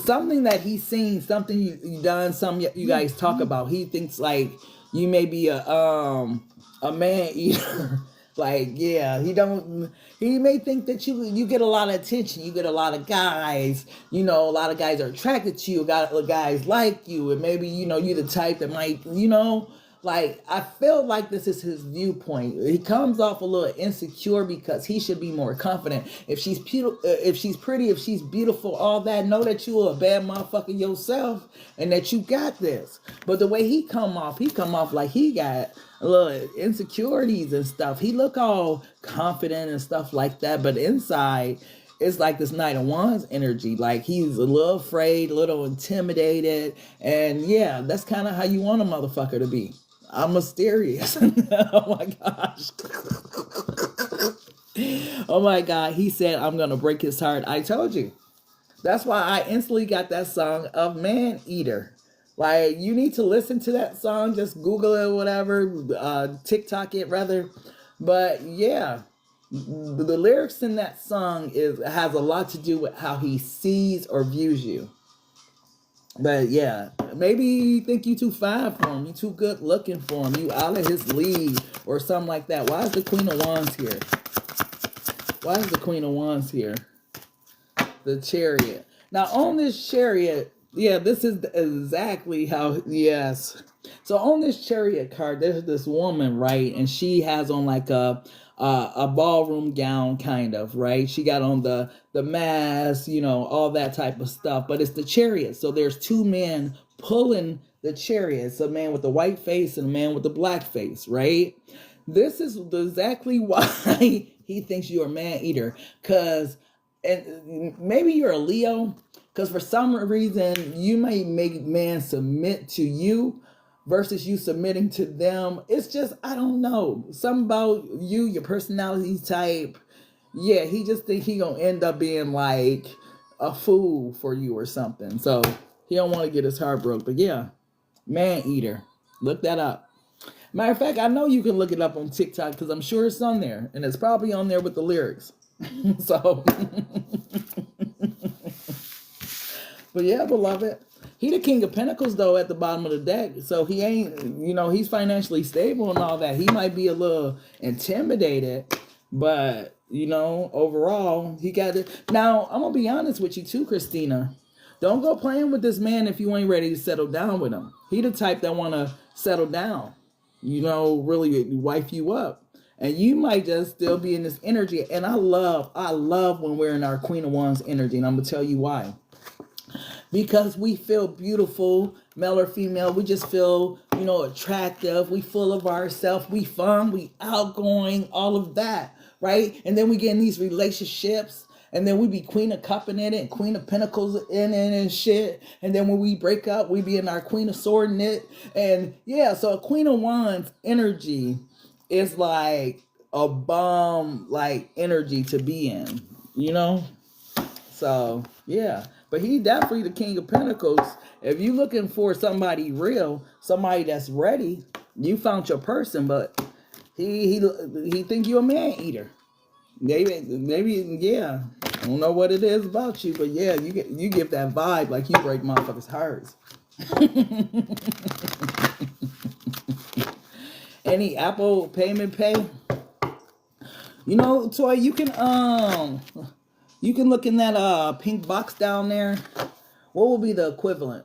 something that he's seen, something you done, something you guys talk about. He thinks like you may be a man eater. Like, yeah, he may think that you get a lot of attention. You get a lot of guys, a lot of guys are attracted to you. Got guys like you. And maybe, you're the type that might, like, I feel like this is his viewpoint. He comes off a little insecure because he should be more confident. If she's pretty, if she's beautiful, all that, know that you are a bad motherfucker yourself and that you got this. But the way he come off like he got a little insecurities and stuff. He look all confident and stuff like that, but inside it's like this Knight of Wands energy. Like he's a little afraid, a little intimidated, and yeah, that's kind of how you want a motherfucker to be. I'm mysterious. Oh my gosh. Oh my God. He said, I'm going to break his heart. I told you. That's why I instantly got that song of Man Eater. Like, you need to listen to that song. Just Google it, whatever, TikTok it rather. But yeah, the lyrics in that song has a lot to do with how he sees or views you. But yeah, maybe you think you too fine for him, you too good looking for him, you out of his league or something like that. Why is the Queen of Wands here? Why is the Queen of Wands here? The Chariot. Now on this Chariot, yeah, this is exactly how, yes. So on this Chariot card, there's this woman, right? And she has on like a ballroom gown, kind of, right? She got on the mask, you know, all that type of stuff. But it's the Chariot. So there's two men pulling the Chariot. It's a man with the white face and a man with the black face, right? This is exactly why he thinks you're a man eater. Because, and maybe you're a Leo, because for some reason you may make man submit to you versus you submitting to them. It's just, I don't know, something about you, your personality type. Yeah, he just think he gonna end up being like a fool for you or something. So he don't want to get his heart broke. But yeah, man eater, look that up. Matter of fact, I know you can look it up on TikTok because I'm sure it's on there, and it's probably on there with the lyrics. So but yeah, beloved, he the King of Pentacles though at the bottom of the deck. So he ain't, you know, he's financially stable and all that. He might be a little intimidated, but you know, overall, he got it. Now, I'm gonna be honest with you too, Christina. Don't go playing with this man if you ain't ready to settle down with him. He the type that wanna settle down, you know, really wife you up. And you might just still be in this energy. And I love when we're in our Queen of Wands energy. And I'm gonna tell you why. Because we feel beautiful, male or female. We just feel, you know, attractive. We full of ourselves. We fun. We outgoing. All of that, right? And then we get in these relationships. And then we be Queen of Cup in it and Queen of Pentacles in it and shit. And then when we break up, we be in our Queen of Sword in it. And yeah, so a Queen of Wands energy is like a bomb, like energy to be in, you know? So yeah, but he definitely the King of Pentacles. If you looking for somebody real, somebody that's ready, you found your person. But he think you a man eater. Maybe yeah. I don't know what it is about you, but yeah, you give that vibe like you break motherfuckers' hearts. Any Apple payment pay? You know, Toy, you can look in that pink box down there. What will be the equivalent?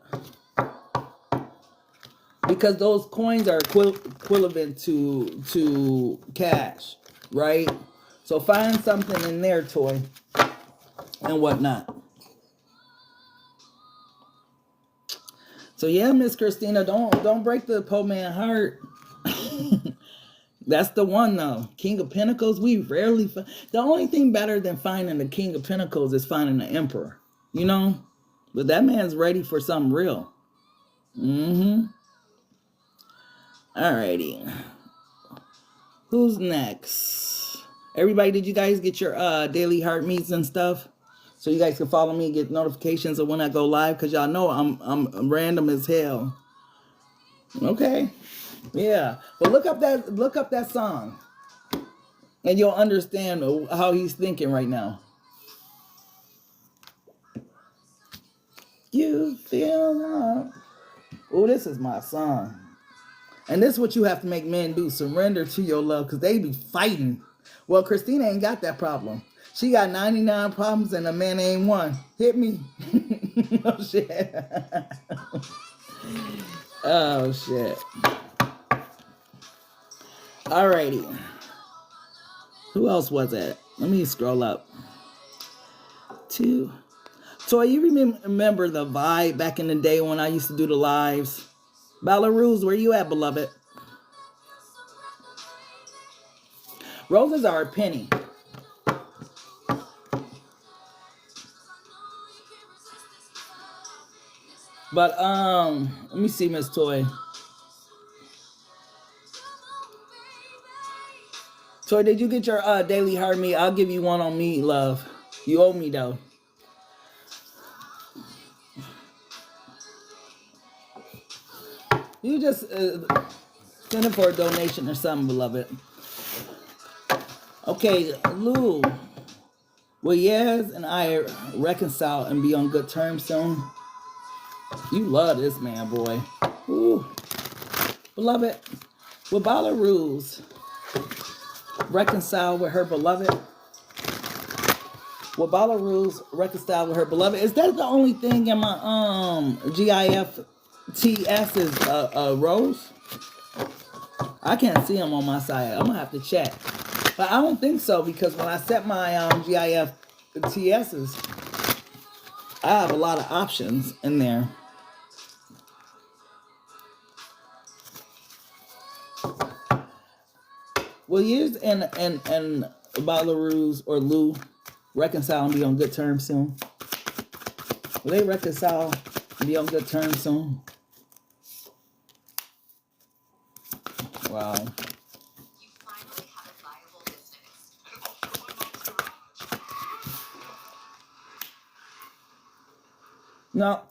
Because those coins are equivalent to cash, right? So find something in there, Toy, and whatnot. So yeah, Miss Christina, don't break the poor man heart. That's the one though. King of Pentacles, we rarely find. The only thing better than finding the King of Pentacles is finding the Emperor. You know? But that man's ready for something real. Mm-hmm. Alrighty. Who's next? Everybody, did you guys get your daily heart meets and stuff? So you guys can follow me and get notifications of when I go live, because y'all know I'm random as hell. Okay. Yeah. But look up that song. And you'll understand how he's thinking right now. You feel love. Oh, this is my song. And this is what you have to make men do. Surrender to your love, because they be fighting. Well, Christina ain't got that problem. She got 99 problems and a man ain't one. Hit me. Oh, shit. Oh, shit. Alrighty. Who else was it? Let me scroll up. So you remember the vibe back in the day when I used to do the lives? Belarus, where you at, beloved? Roses are a penny. But let me see, Miss Toy. Toy, did you get your daily heart meet? I'll give you one on me, love. You owe me though. just send it for a donation or something, beloved. Okay, Lou. Will Yaz and I reconcile and be on good terms soon? You love this man, boy. Ooh. Beloved, will Belarus reconcile with her beloved? Will Belarus reconcile with her beloved? Is that the only thing in my GIFTS is Rose? I can't see them on my side. I'm gonna have to check. But I don't think so, because when I set my GIFTSs, I have a lot of options in there. Will you and Belarus or Lou reconcile and be on good terms soon? Will they reconcile and be on good terms soon? Wow. You finally have a viable business. No,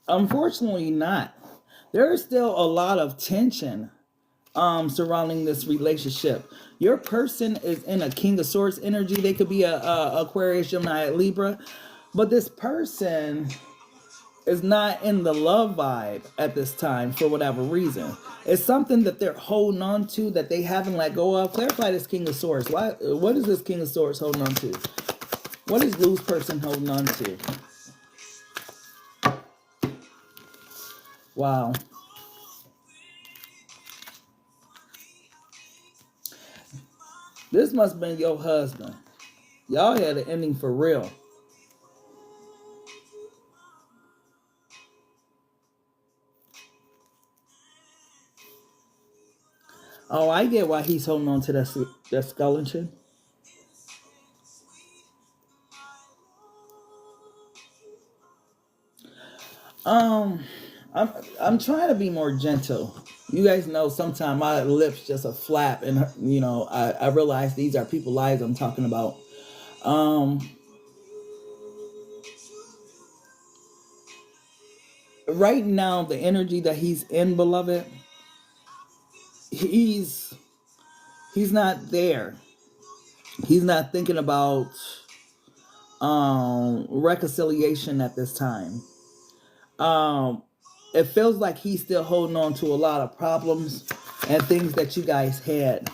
unfortunately not. There is still a lot of tension surrounding this relationship. Your person is in a King of Swords energy. They could be a Aquarius, Gemini, Libra, but this person is not in the love vibe at this time for whatever reason. It's something that they're holding on to that they haven't let go of. Clarify this King of Swords. What is this King of Swords holding on to? What is Lou's person holding on to? Wow. This must have been your husband. Y'all had an ending for real. Oh, I get why he's holding on to that skeleton. I'm trying to be more gentle. You guys know sometimes my lips just a flap, and you know I realize these are people's lives I'm talking about. Right now, the energy that he's in, beloved, he's not there. He's not thinking about reconciliation at this time. It feels like he's still holding on to a lot of problems and things that you guys had.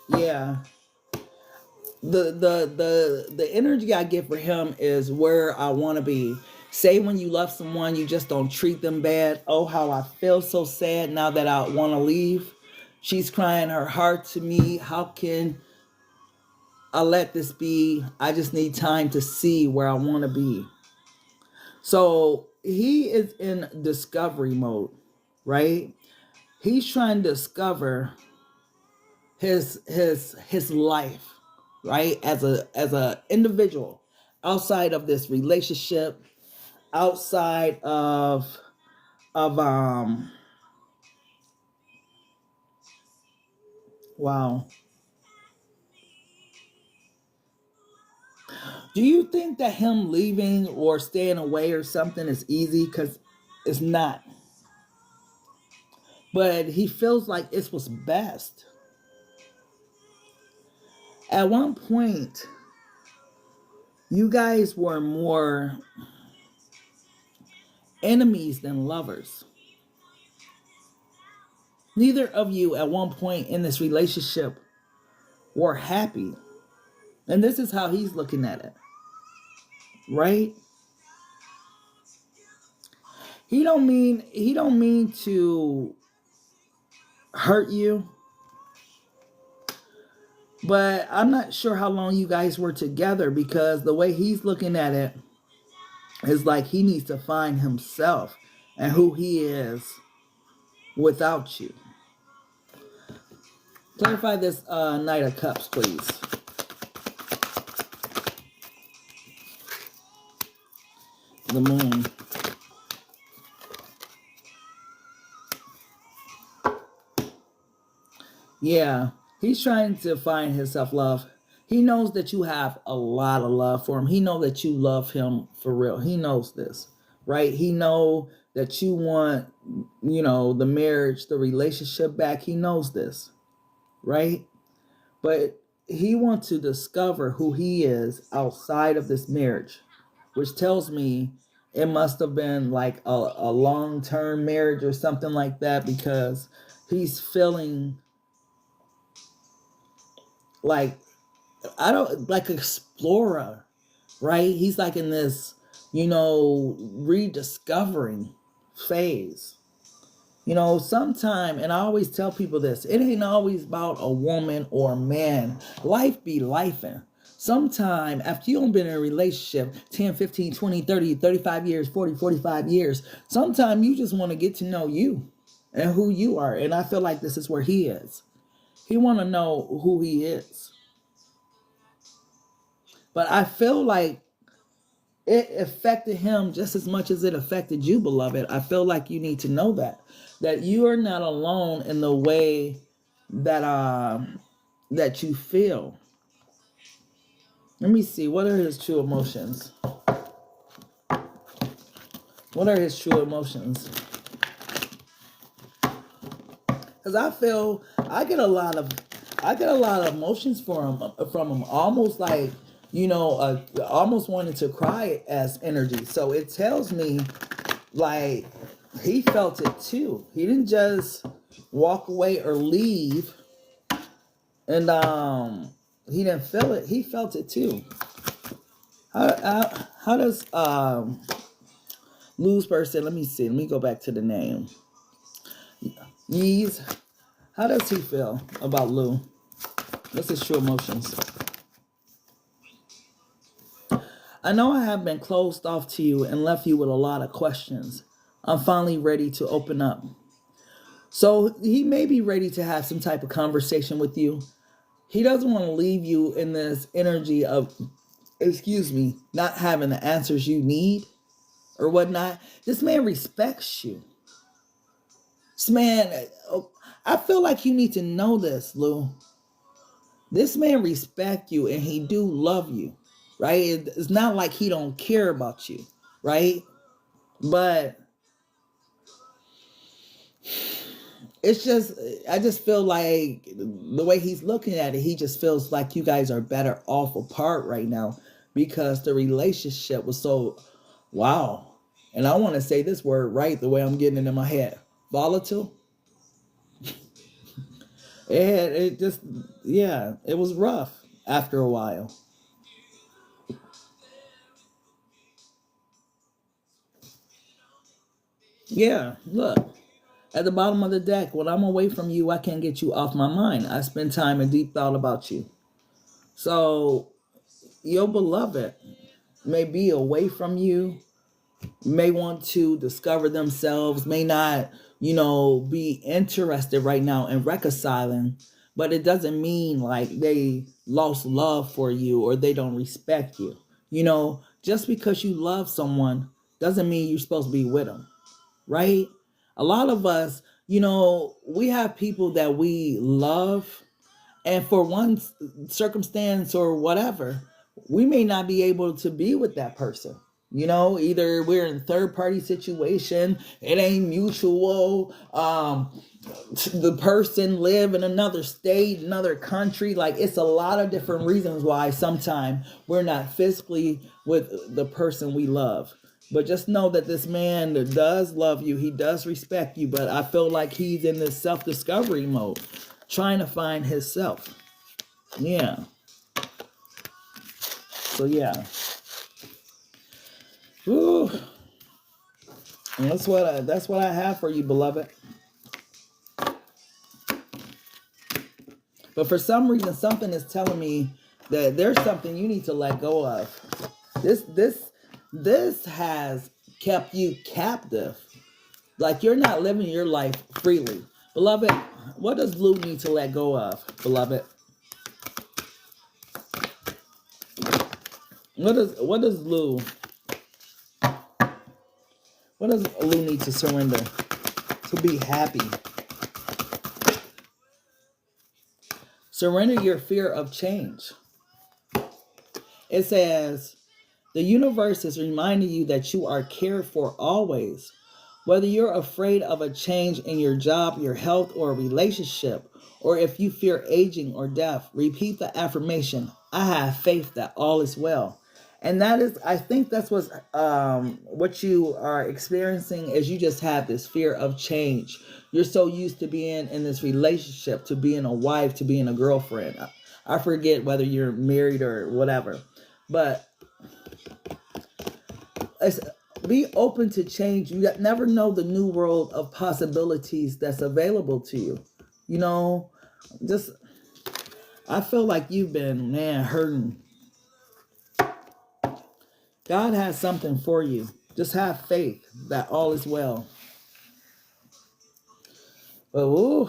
Yeah. The energy I get for him is where I want to be. Say when you love someone, you just don't treat them bad. Oh, how I feel so sad now that I want to leave. She's crying her heart to me. How can I let this be? I just need time to see where I want to be. So he is in discovery mode, right? He's trying to discover his life, right? As a individual, outside of this relationship, outside of wow. Do you think that him leaving or staying away or something is easy? Because it's not. But he feels like it's what's best. At one point, you guys were more enemies than lovers. Neither of you at one point in this relationship were happy. And this is how he's looking at it. Right? He don't mean to hurt you. But I'm not sure how long you guys were together, because the way he's looking at it is like he needs to find himself and who he is without you. Clarify this Knight of Cups, please. The Moon. Yeah, he's trying to find his self-love. He knows that you have a lot of love for him. He knows that you love him for real. He knows this. right? He know that you want, the marriage, the relationship back. He knows this, right? But he wants to discover who he is outside of this marriage, which tells me it must have been like a long-term marriage or something like that, because he's feeling like, I don't, like explorer, right? He's like in this, rediscovering phase. Sometime, and I always tell people this, it ain't always about a woman or a man. Life be lifing. Sometime after you don't been in a relationship 10, 15, 20, 30, 35 years, 40, 45 years, sometime you just want to get to know you and who you are. And I feel like this is where he is. He want to know who he is. But I feel like it affected him just as much as it affected you, beloved. I feel like you need to know that you are not alone in the way that you feel. Let me see. What are his true emotions? What are his true emotions? Because I feel I get a lot of emotions from him, almost like, almost wanting to cry as energy. So it tells me like he felt it too. He didn't just walk away or leave, and he didn't feel it. He felt it too. How does Lou's person? Let me see. Let me go back to the name. Yeez. How does he feel about Lou? What's his true emotions? I know I have been closed off to you and left you with a lot of questions. I'm finally ready to open up. So he may be ready to have some type of conversation with you. He doesn't want to leave you in this energy of, not having the answers you need or whatnot. This man respects you. This man, I feel like you need to know this, Lou. This man respects you and he do love you, right? It's not like he don't care about you, right? But it's just, I just feel like the way he's looking at it, he just feels like you guys are better off apart right now because the relationship was so, wow. And I want to say this word right the way I'm getting it in my head. Volatile. It just, yeah, it was rough after a while. Yeah, look. At the bottom of the deck, when I'm away from you, I can't get you off my mind. I spend time in deep thought about you. So your beloved may be away from you, may want to discover themselves, may not, be interested right now in reconciling, but it doesn't mean like they lost love for you or they don't respect you. Just because you love someone doesn't mean you're supposed to be with them, right? A lot of us, we have people that we love, and for one circumstance or whatever, we may not be able to be with that person. Either we're in third party situation, it ain't mutual. The person live in another state, another country. Like it's a lot of different reasons why sometimes we're not physically with the person we love. But just know that this man does love you. He does respect you. But I feel like he's in this self-discovery mode, trying to find himself. Yeah. So yeah. Ooh. And that's what I have for you, beloved. But for some reason, something is telling me that there's something you need to let go of. This has kept you captive. Like you're not living your life freely. Beloved, what does Lou need to let go of, beloved? What does Lou need to surrender to be happy? Surrender your fear of change. It says, The universe is reminding you that you are cared for always. Whether you're afraid of a change in your job, your health, or a relationship, or if you fear aging or death, repeat the affirmation, I have faith that all is well. And that is, I think that's what you are experiencing is you just have this fear of change. You're so used to being in this relationship, to being a wife, to being a girlfriend. I forget whether you're married or whatever. But be open to change. You never know the new world of possibilities that's available to you. You know, just, I feel like you've been, man, hurting. God has something for you. Just have faith that all is well. But ooh,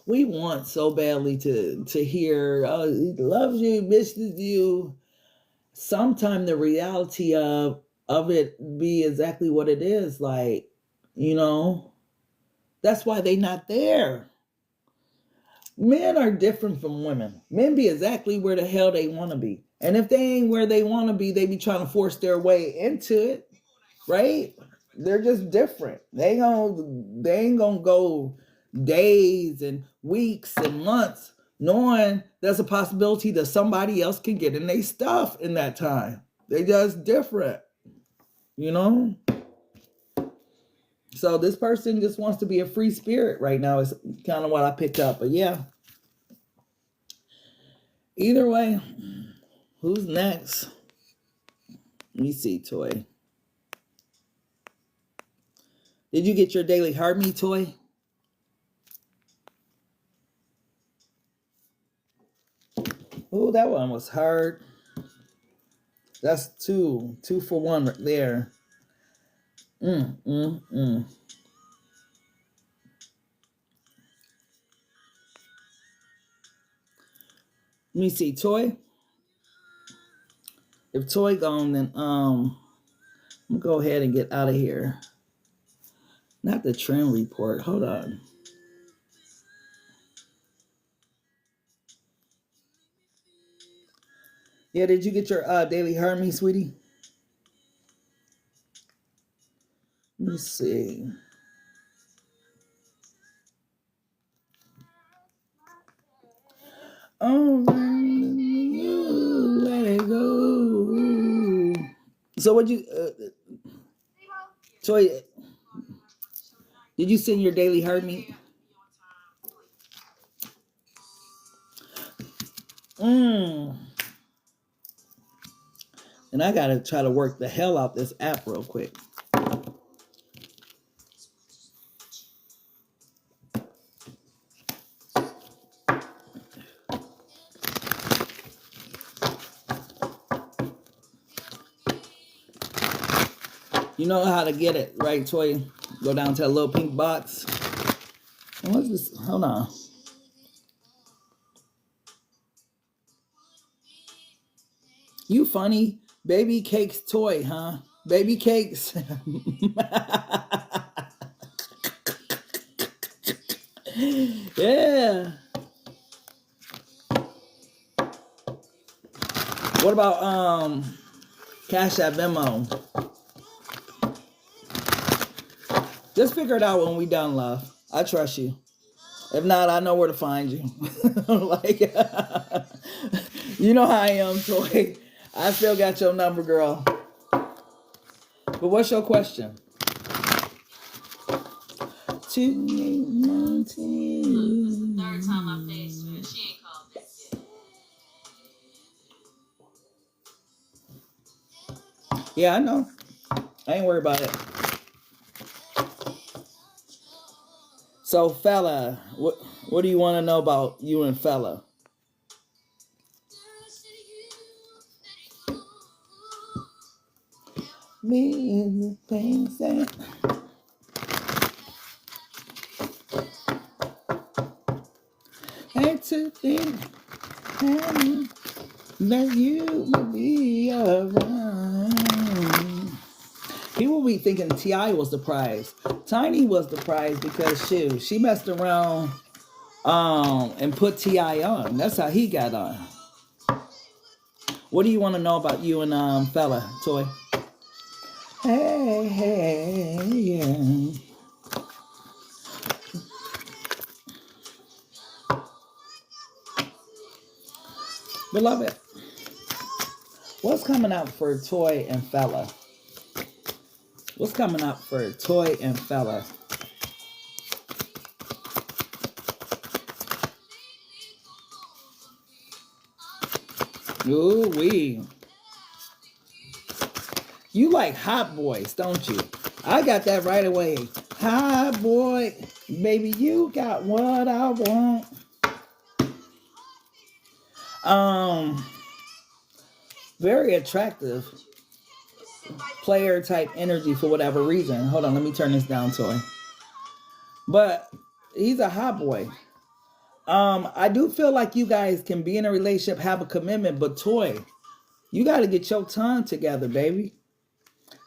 we want so badly to hear, oh, he loves you, misses you. Sometime the reality of it be exactly what it is. Like, you know, that's why they not there. Men are different from women. Men be exactly where the hell they want to be. And if they ain't where they want to be, they be trying to force their way into it, right? They're just different. They ain't gonna go days and weeks and months knowing there's a possibility that somebody else can get in their stuff in that time. They just different, you know? So this person just wants to be a free spirit right now is kind of what I picked up. But yeah. Either way, who's next? Let me see, Toy. Did you get your daily heart me, Toy? Oh, that one was hard. That's two for one right there. Let me see, Toy. If Toy gone, then I'm gonna go ahead and get out of here. Not the trend report. Hold on. Yeah, did you get your daily heart me, sweetie? Let me see. Oh, you let it go. So what you, Toy? Did you send your daily heart me? And I gotta try to work the hell out this app real quick. You know how to get it, right, Toy? Go down to that little pink box. And what's this? Hold on. You funny. Baby Cakes Toy, huh? Baby Cakes. Yeah. What about CASHAPP Venmo? Just figure it out when we done, love. I trust you. If not, I know where to find you. Like, you know how I am, Toy. I still got your number, girl. But what's your question? This is the third time I've asked her. She ain't called back yet. Yeah, I know. I ain't worried about it. So, fella, what do you want to know about you and fella? Me and the things that had to think that you would be around. He will be thinking T.I. was the prize. Tiny was the prize because she messed around and put T.I. on. That's how he got on. What do you want to know about you and fella, Toy? Hey, yeah. Beloved, what's coming out for Toy and fella? What's coming out for Toy and fella? Ooh wee. You like hot boys, don't you? I got that right away. Hot boy. Baby, you got what I want. Very attractive player type energy for whatever reason. Hold on, let me turn this down, Toy. But he's a hot boy. I do feel like you guys can be in a relationship, have a commitment, but Toy, you got to get your tongue together, baby.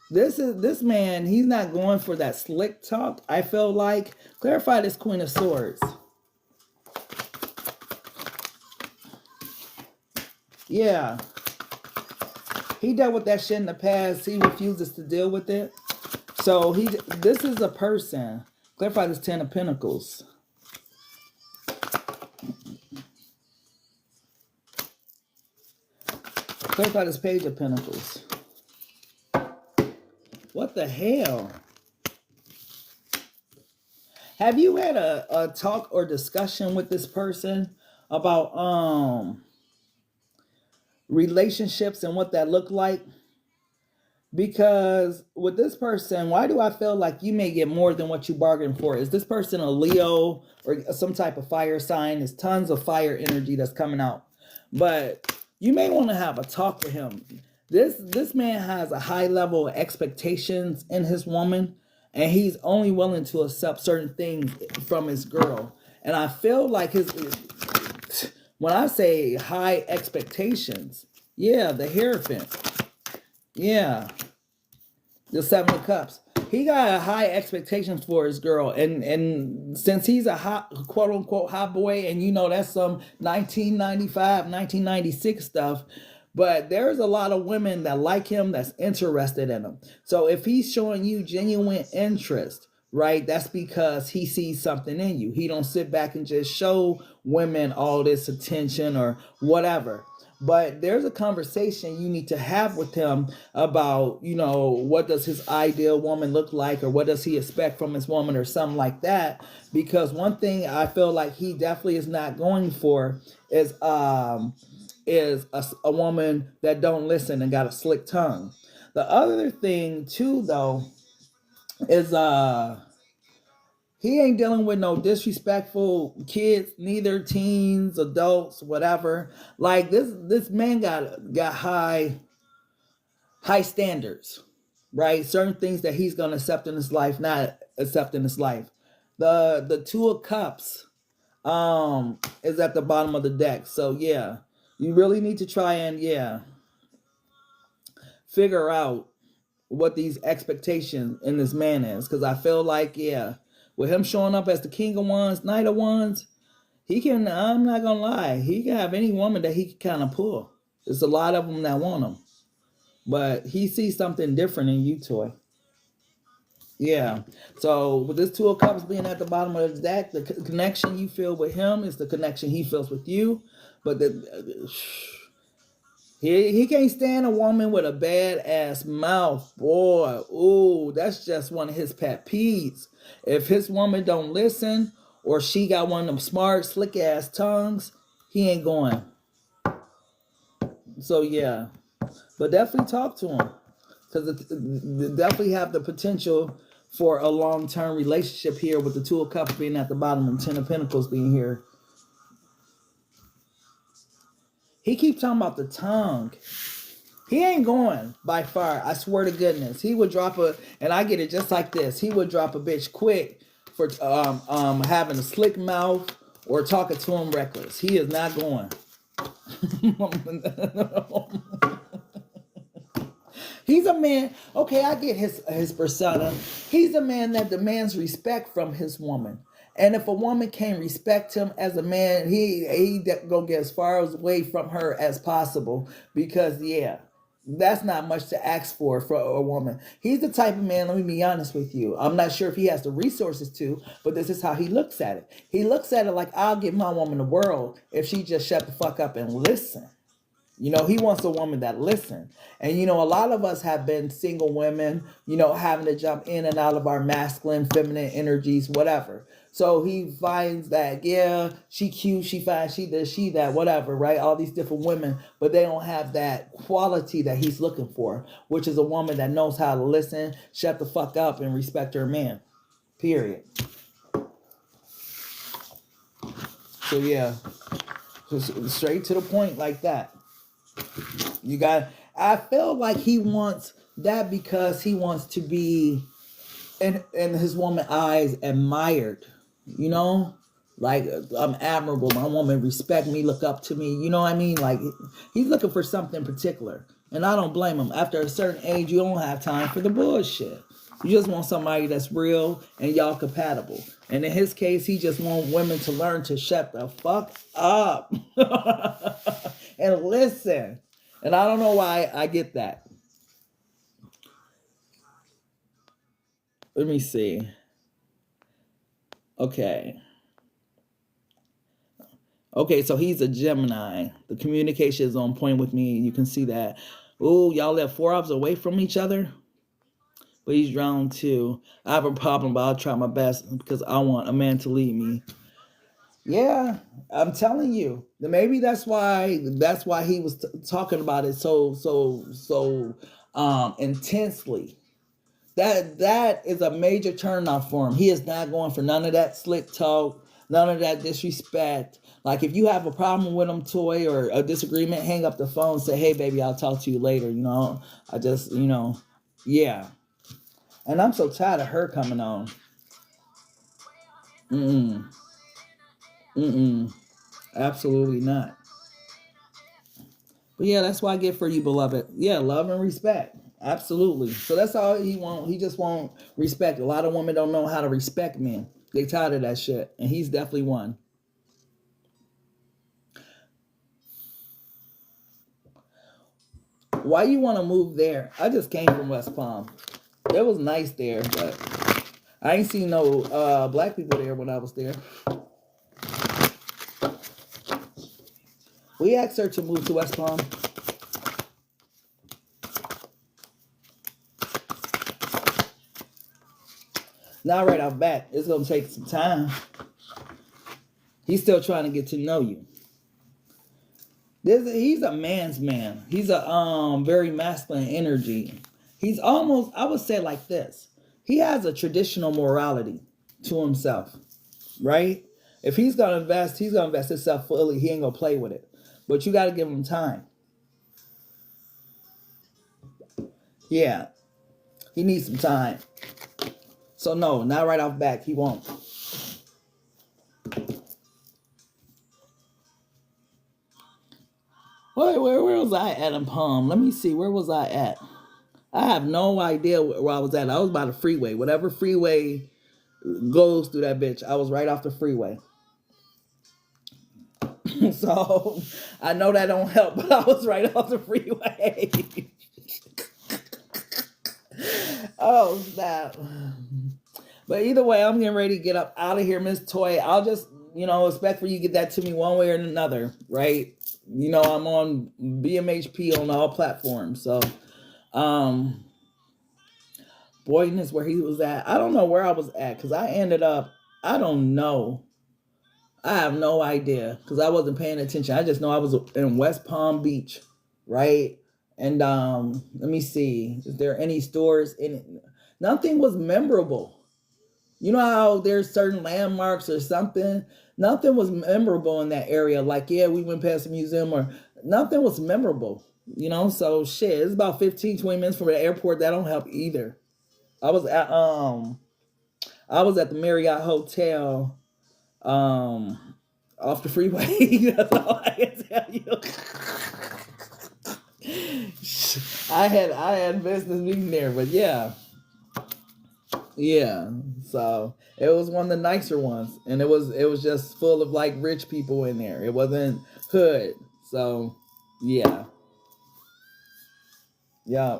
This man, he's not going for that slick talk. I feel like, clarify this Queen of Swords. Yeah. He dealt with that shit in the past. He refuses to deal with it. So this is a person. Clarify this 10 of Pentacles. Clarify this Page of Pentacles. What the hell? Have you had a talk or discussion with this person about relationships and what that looked like? Because with this person, why do I feel like you may get more than what you bargained for? Is this person a Leo or some type of fire sign? There's tons of fire energy that's coming out. But you may want to have a talk with him. This man has a high level of expectations in his woman, and he's only willing to accept certain things from his girl. And I feel like when I say high expectations, yeah, the Hierophant. Yeah. The 7 of Cups. He got high expectations for his girl. And since he's a hot, quote unquote, hot boy, and you know that's some 1995, 1996 stuff, but there's a lot of women that like him, that's interested in him. So if he's showing you genuine interest, right, that's because he sees something in you. He don't sit back and just show women all this attention or whatever. But there's a conversation you need to have with him about, you know, what does his ideal woman look like, or what does he expect from his woman, or something like that. Because one thing I feel like he definitely is not going for is a woman that don't listen and got a slick tongue. The other thing too, though, is he ain't dealing with no disrespectful kids, neither teens, adults, whatever. Like this man got high standards, right? Certain things that he's gonna accept in his life, not accept in his life. The 2 of Cups is at the bottom of the deck. So yeah, you really need to try and figure out what these expectations in this man is, because I feel like with him showing up as the King of Wands, Knight of Wands, he can, I'm not gonna lie, he can have any woman that he can kind of pull. There's a lot of them that want him, but he sees something different in you, Toy. Yeah. So with this 2 of Cups being at the bottom of the deck, the connection you feel with him is the connection he feels with you. But he can't stand a woman with a bad ass mouth, boy. Ooh, that's just one of his pet peeves. If his woman don't listen, or she got one of them smart, slick ass tongues, he ain't going. So yeah, but definitely talk to him, because it definitely have the potential for a long-term relationship here, with the 2 of Cups being at the bottom and 10 of Pentacles being here. He keeps talking about the tongue. He ain't going by far. I swear to goodness. He would drop and I get it just like this. He would drop a bitch quick for having a slick mouth or talking to him reckless. He is not going. He's a man. Okay, I get his persona. He's a man that demands respect from his woman. And if a woman can't respect him as a man, he gonna get as far away from her as possible because yeah, that's not much to ask for a woman. He's the type of man, let me be honest with you. I'm not sure if he has the resources to, but this is how he looks at it. He looks at it like I'll give my woman the world if she just shut the fuck up and listen. You know, he wants a woman that listens. And, you know, a lot of us have been single women, you know, having to jump in and out of our masculine, feminine energies, whatever. So he finds that, yeah, she cute, she fine, she this, she that, whatever, right? All these different women, but they don't have that quality that he's looking for, which is a woman that knows how to listen, shut the fuck up, and respect her man. Period. So, yeah, just straight to the point like that. You got, I feel like he wants that because he wants to be in his woman eyes admired, you know, like I'm admirable. My woman respect me, look up to me. You know what I mean? Like he's looking for something particular, and I don't blame him. After a certain age, you don't have time for the bullshit. You just want somebody that's real and y'all compatible. And in his case, he just want women to learn to shut the fuck up and listen. And I don't know why I get that. Let me see. Okay, so he's a Gemini. The communication is on point with me. You can see that. Oh, y'all live 4 hours away from each other? But he's drawn to, I have a problem, but I'll try my best because I want a man to lead me. Yeah, I'm telling you. Maybe that's why he was talking about it so intensely. That is a major turnoff for him. He is not going for none of that slick talk, none of that disrespect. Like if you have a problem with him, Toy, or a disagreement, hang up the phone, say, hey baby, I'll talk to you later. You know, I just, you know, yeah. And I'm so tired of her coming on. Absolutely not. But yeah, that's what I get for you, beloved. Yeah, love and respect. Absolutely. So that's all he want. He just want respect. A lot of women don't know how to respect men. They tired of that shit. And he's definitely one. Why you want to move there? I just came from West Palm. It was nice there, but I ain't seen no black people there when I was there. We asked her to move to West Palm. Now right off bat, it's going to take some time. He's still trying to get to know you. He's a man's man. He's a very masculine energy. He's almost, I would say like this. He has a traditional morality to himself, right? If he's going to invest, he's going to invest himself fully. He ain't going to play with it. But you got to give him time. Yeah. He needs some time. So no, not right off back. He won't. Where was I at in Palm? Let me see. Where was I at? I have no idea where I was at. I was by the freeway. Whatever freeway goes through that bitch, I was right off the freeway. So I know that don't help, but I was right off the freeway. Oh, snap. But either way, I'm getting ready to get up out of here, Miss Toy. I'll just, expect for you to get that to me one way or another, right? I'm on BMHP on all platforms. So, Boynton is where he was at. I don't know where I was at because I ended up, I don't know. I have no idea because I wasn't paying attention. I just know I was in West Palm Beach, right? And let me see. Is there any stores in it? Nothing was memorable. You know how there's certain landmarks or something? Nothing was memorable in that area. Like, yeah, we went past a museum or nothing was memorable. So shit, it's about 15, 20 minutes from the airport. That don't help either. I was at the Marriott Hotel off the freeway. That's all I can tell you. I had business meeting there, but yeah. Yeah. So it was one of the nicer ones. And it was just full of like rich people in there. It wasn't hood. So yeah. Yeah.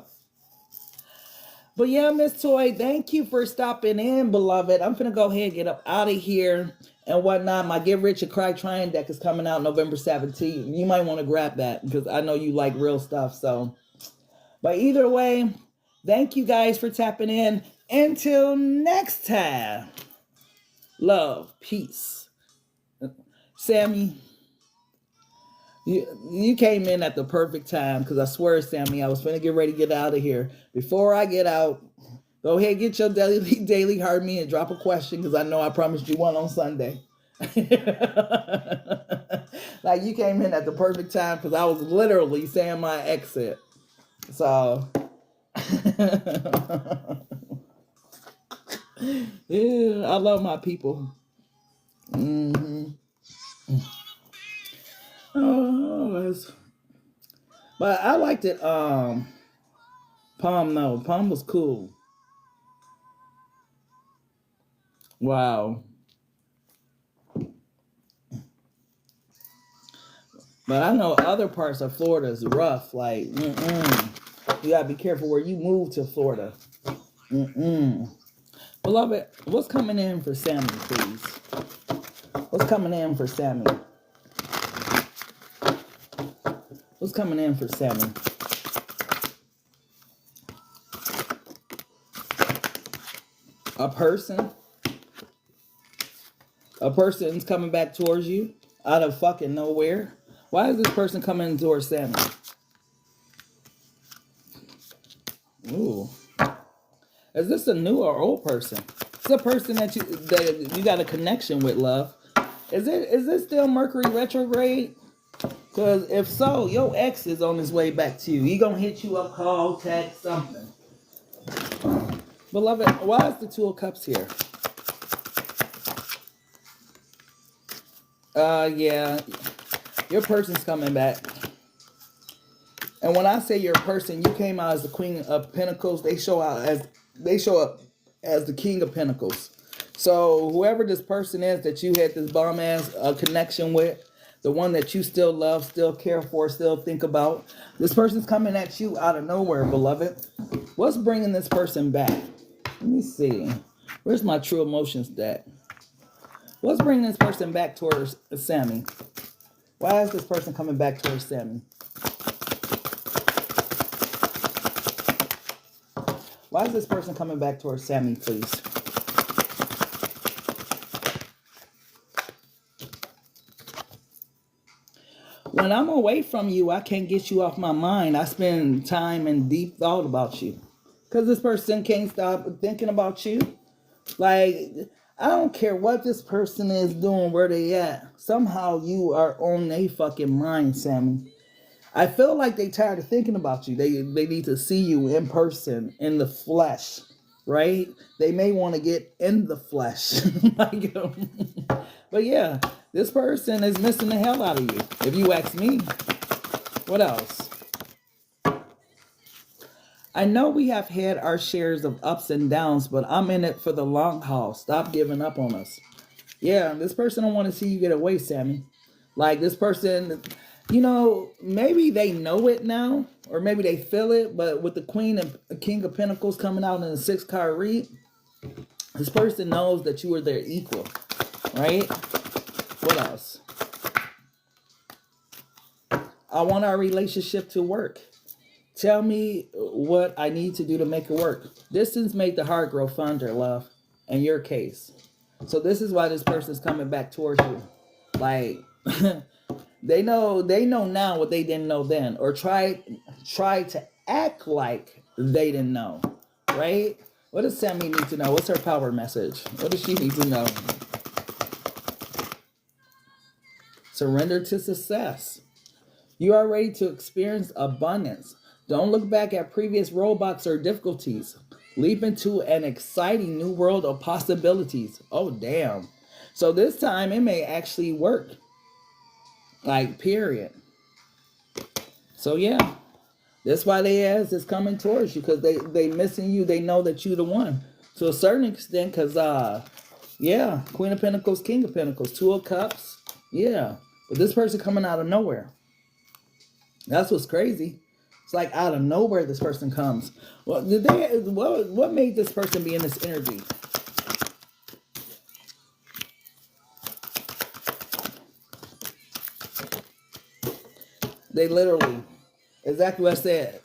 But yeah, Miss Toy, thank you for stopping in, beloved. I'm gonna go ahead and get up out of here and whatnot. My Get Rich or Cry TRYIN deck is coming out November 17th. You might want to grab that because I know you like real stuff. So, but either way, thank you guys for tapping in. Until next time, love, peace. Sammy, you came in at the perfect time because I swear, Sammy, I was finna get ready to get out of here. Before I get out, go ahead, get your daily heart me and drop a question because I know I promised you one on Sunday. Like you came in at the perfect time because I was literally saying my exit. So yeah, I love my people. Oh, but I liked it. Palm, no, Palm was cool. Wow. But I know other parts of Florida is rough. Like, you gotta be careful where you move to Florida. Beloved, what's coming in for Sammy, please? What's coming in for Sammy? What's coming in for Sammy? A person? A person's coming back towards you out of fucking nowhere? Why is this person coming towards Sammy? Ooh. Is this a new or old person? It's a person that you got a connection with, love. Is it still Mercury retrograde? Because if so, your ex is on his way back to you. He gonna hit you up, call, text, something. Beloved, why is the Two of Cups here? Yeah, your person's coming back. And when I say your person, you came out as the Queen of Pentacles. They show up as the King of Pentacles. So whoever this person is that you had this bomb ass connection with, the one that you still love, still care for, still think about, this person's coming at you out of nowhere, beloved. What's bringing this person back? Let me see. Where's my True Emotions deck? What's bringing this person back towards Sammy? Why is this person coming back towards Sammy? Why is this person coming back towards Sammy, please? When I'm away from you, I can't get you off my mind. I spend time and deep thought about you. Because this person can't stop thinking about you. Like, I don't care what this person is doing, where they at. Somehow you are on their fucking mind, Sammy. I feel like they tired of thinking about you. They need to see you in person, in the flesh, right? They may want to get in the flesh. But yeah, this person is missing the hell out of you. If you ask me, what else? I know we have had our shares of ups and downs, but I'm in it for the long haul. Stop giving up on us. Yeah, this person don't want to see you get away, Sammy. Like this person, maybe they know it now, or maybe they feel it, but with the Queen and King of Pentacles coming out in the 6-card read, this person knows that you are their equal, right? What else? I want our relationship to work. Tell me what I need to do to make it work. Distance make the heart grow fonder, love, in your case. So this is why this person's coming back towards you. Like, they know now what they didn't know then. Or try to act like they didn't know. Right? What does Sammy need to know? What's her power message? What does she need to know? Surrender to success. You are ready to experience abundance. Don't look back at previous roadblocks or difficulties. Leap into an exciting new world of possibilities. Oh, damn. So this time it may actually work. Like, period. So, yeah. That's why they ass is coming towards you. Because they missing you. They know that you the one. to a certain extent, because, yeah, Queen of Pentacles, King of Pentacles, Two of Cups. Yeah. But this person coming out of nowhere. That's what's crazy. It's like out of nowhere this person comes. Well, what made this person be in this energy? They literally, exactly what I said.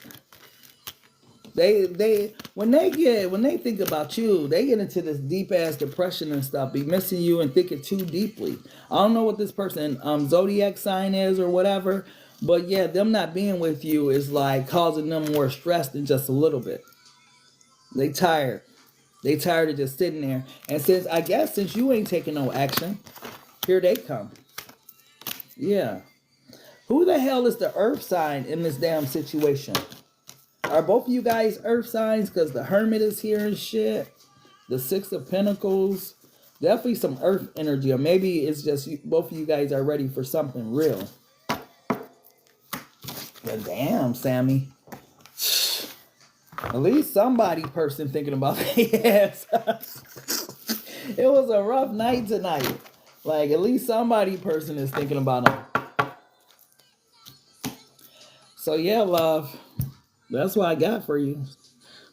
When they think about you, they get into this deep ass depression and stuff, be missing you and thinking too deeply. I don't know what this person zodiac sign is or whatever, but yeah, them not being with you is like causing them more stress than just a little bit. They tired. They tired of just sitting there. And since you ain't taking no action, here they come. Yeah. Who the hell is the earth sign in this damn situation? Are both of you guys earth signs? Because the Hermit is here and shit. The Six of Pentacles. Definitely some earth energy. Or maybe it's just both of you guys are ready for something real. But damn, Sammy. At least somebody person thinking about yes. It was a rough night tonight. Like, at least somebody person is thinking about them. So yeah, love. That's what I got for you.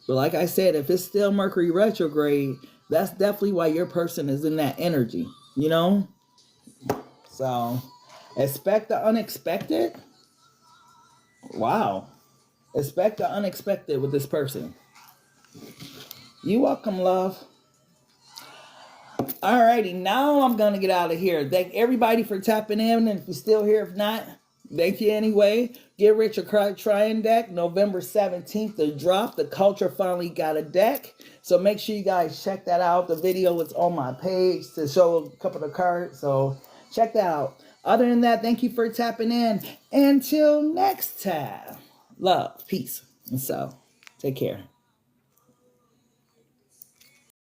But like I said, if it's still Mercury retrograde, that's definitely why your person is in that energy, you know? So, expect the unexpected. Wow. Expect the unexpected with this person. You welcome, love. Alrighty, now I'm going to get out of here. Thank everybody for tapping in. And if you're still here, if not, thank you anyway. Get Rich or TRYIN deck, November 17th, the drop. The Culture finally got a deck. So make sure you guys check that out. The video is on my page to show a couple of cards. So check that out. Other than that, thank you for tapping in. Until next time, love, peace, and so take care.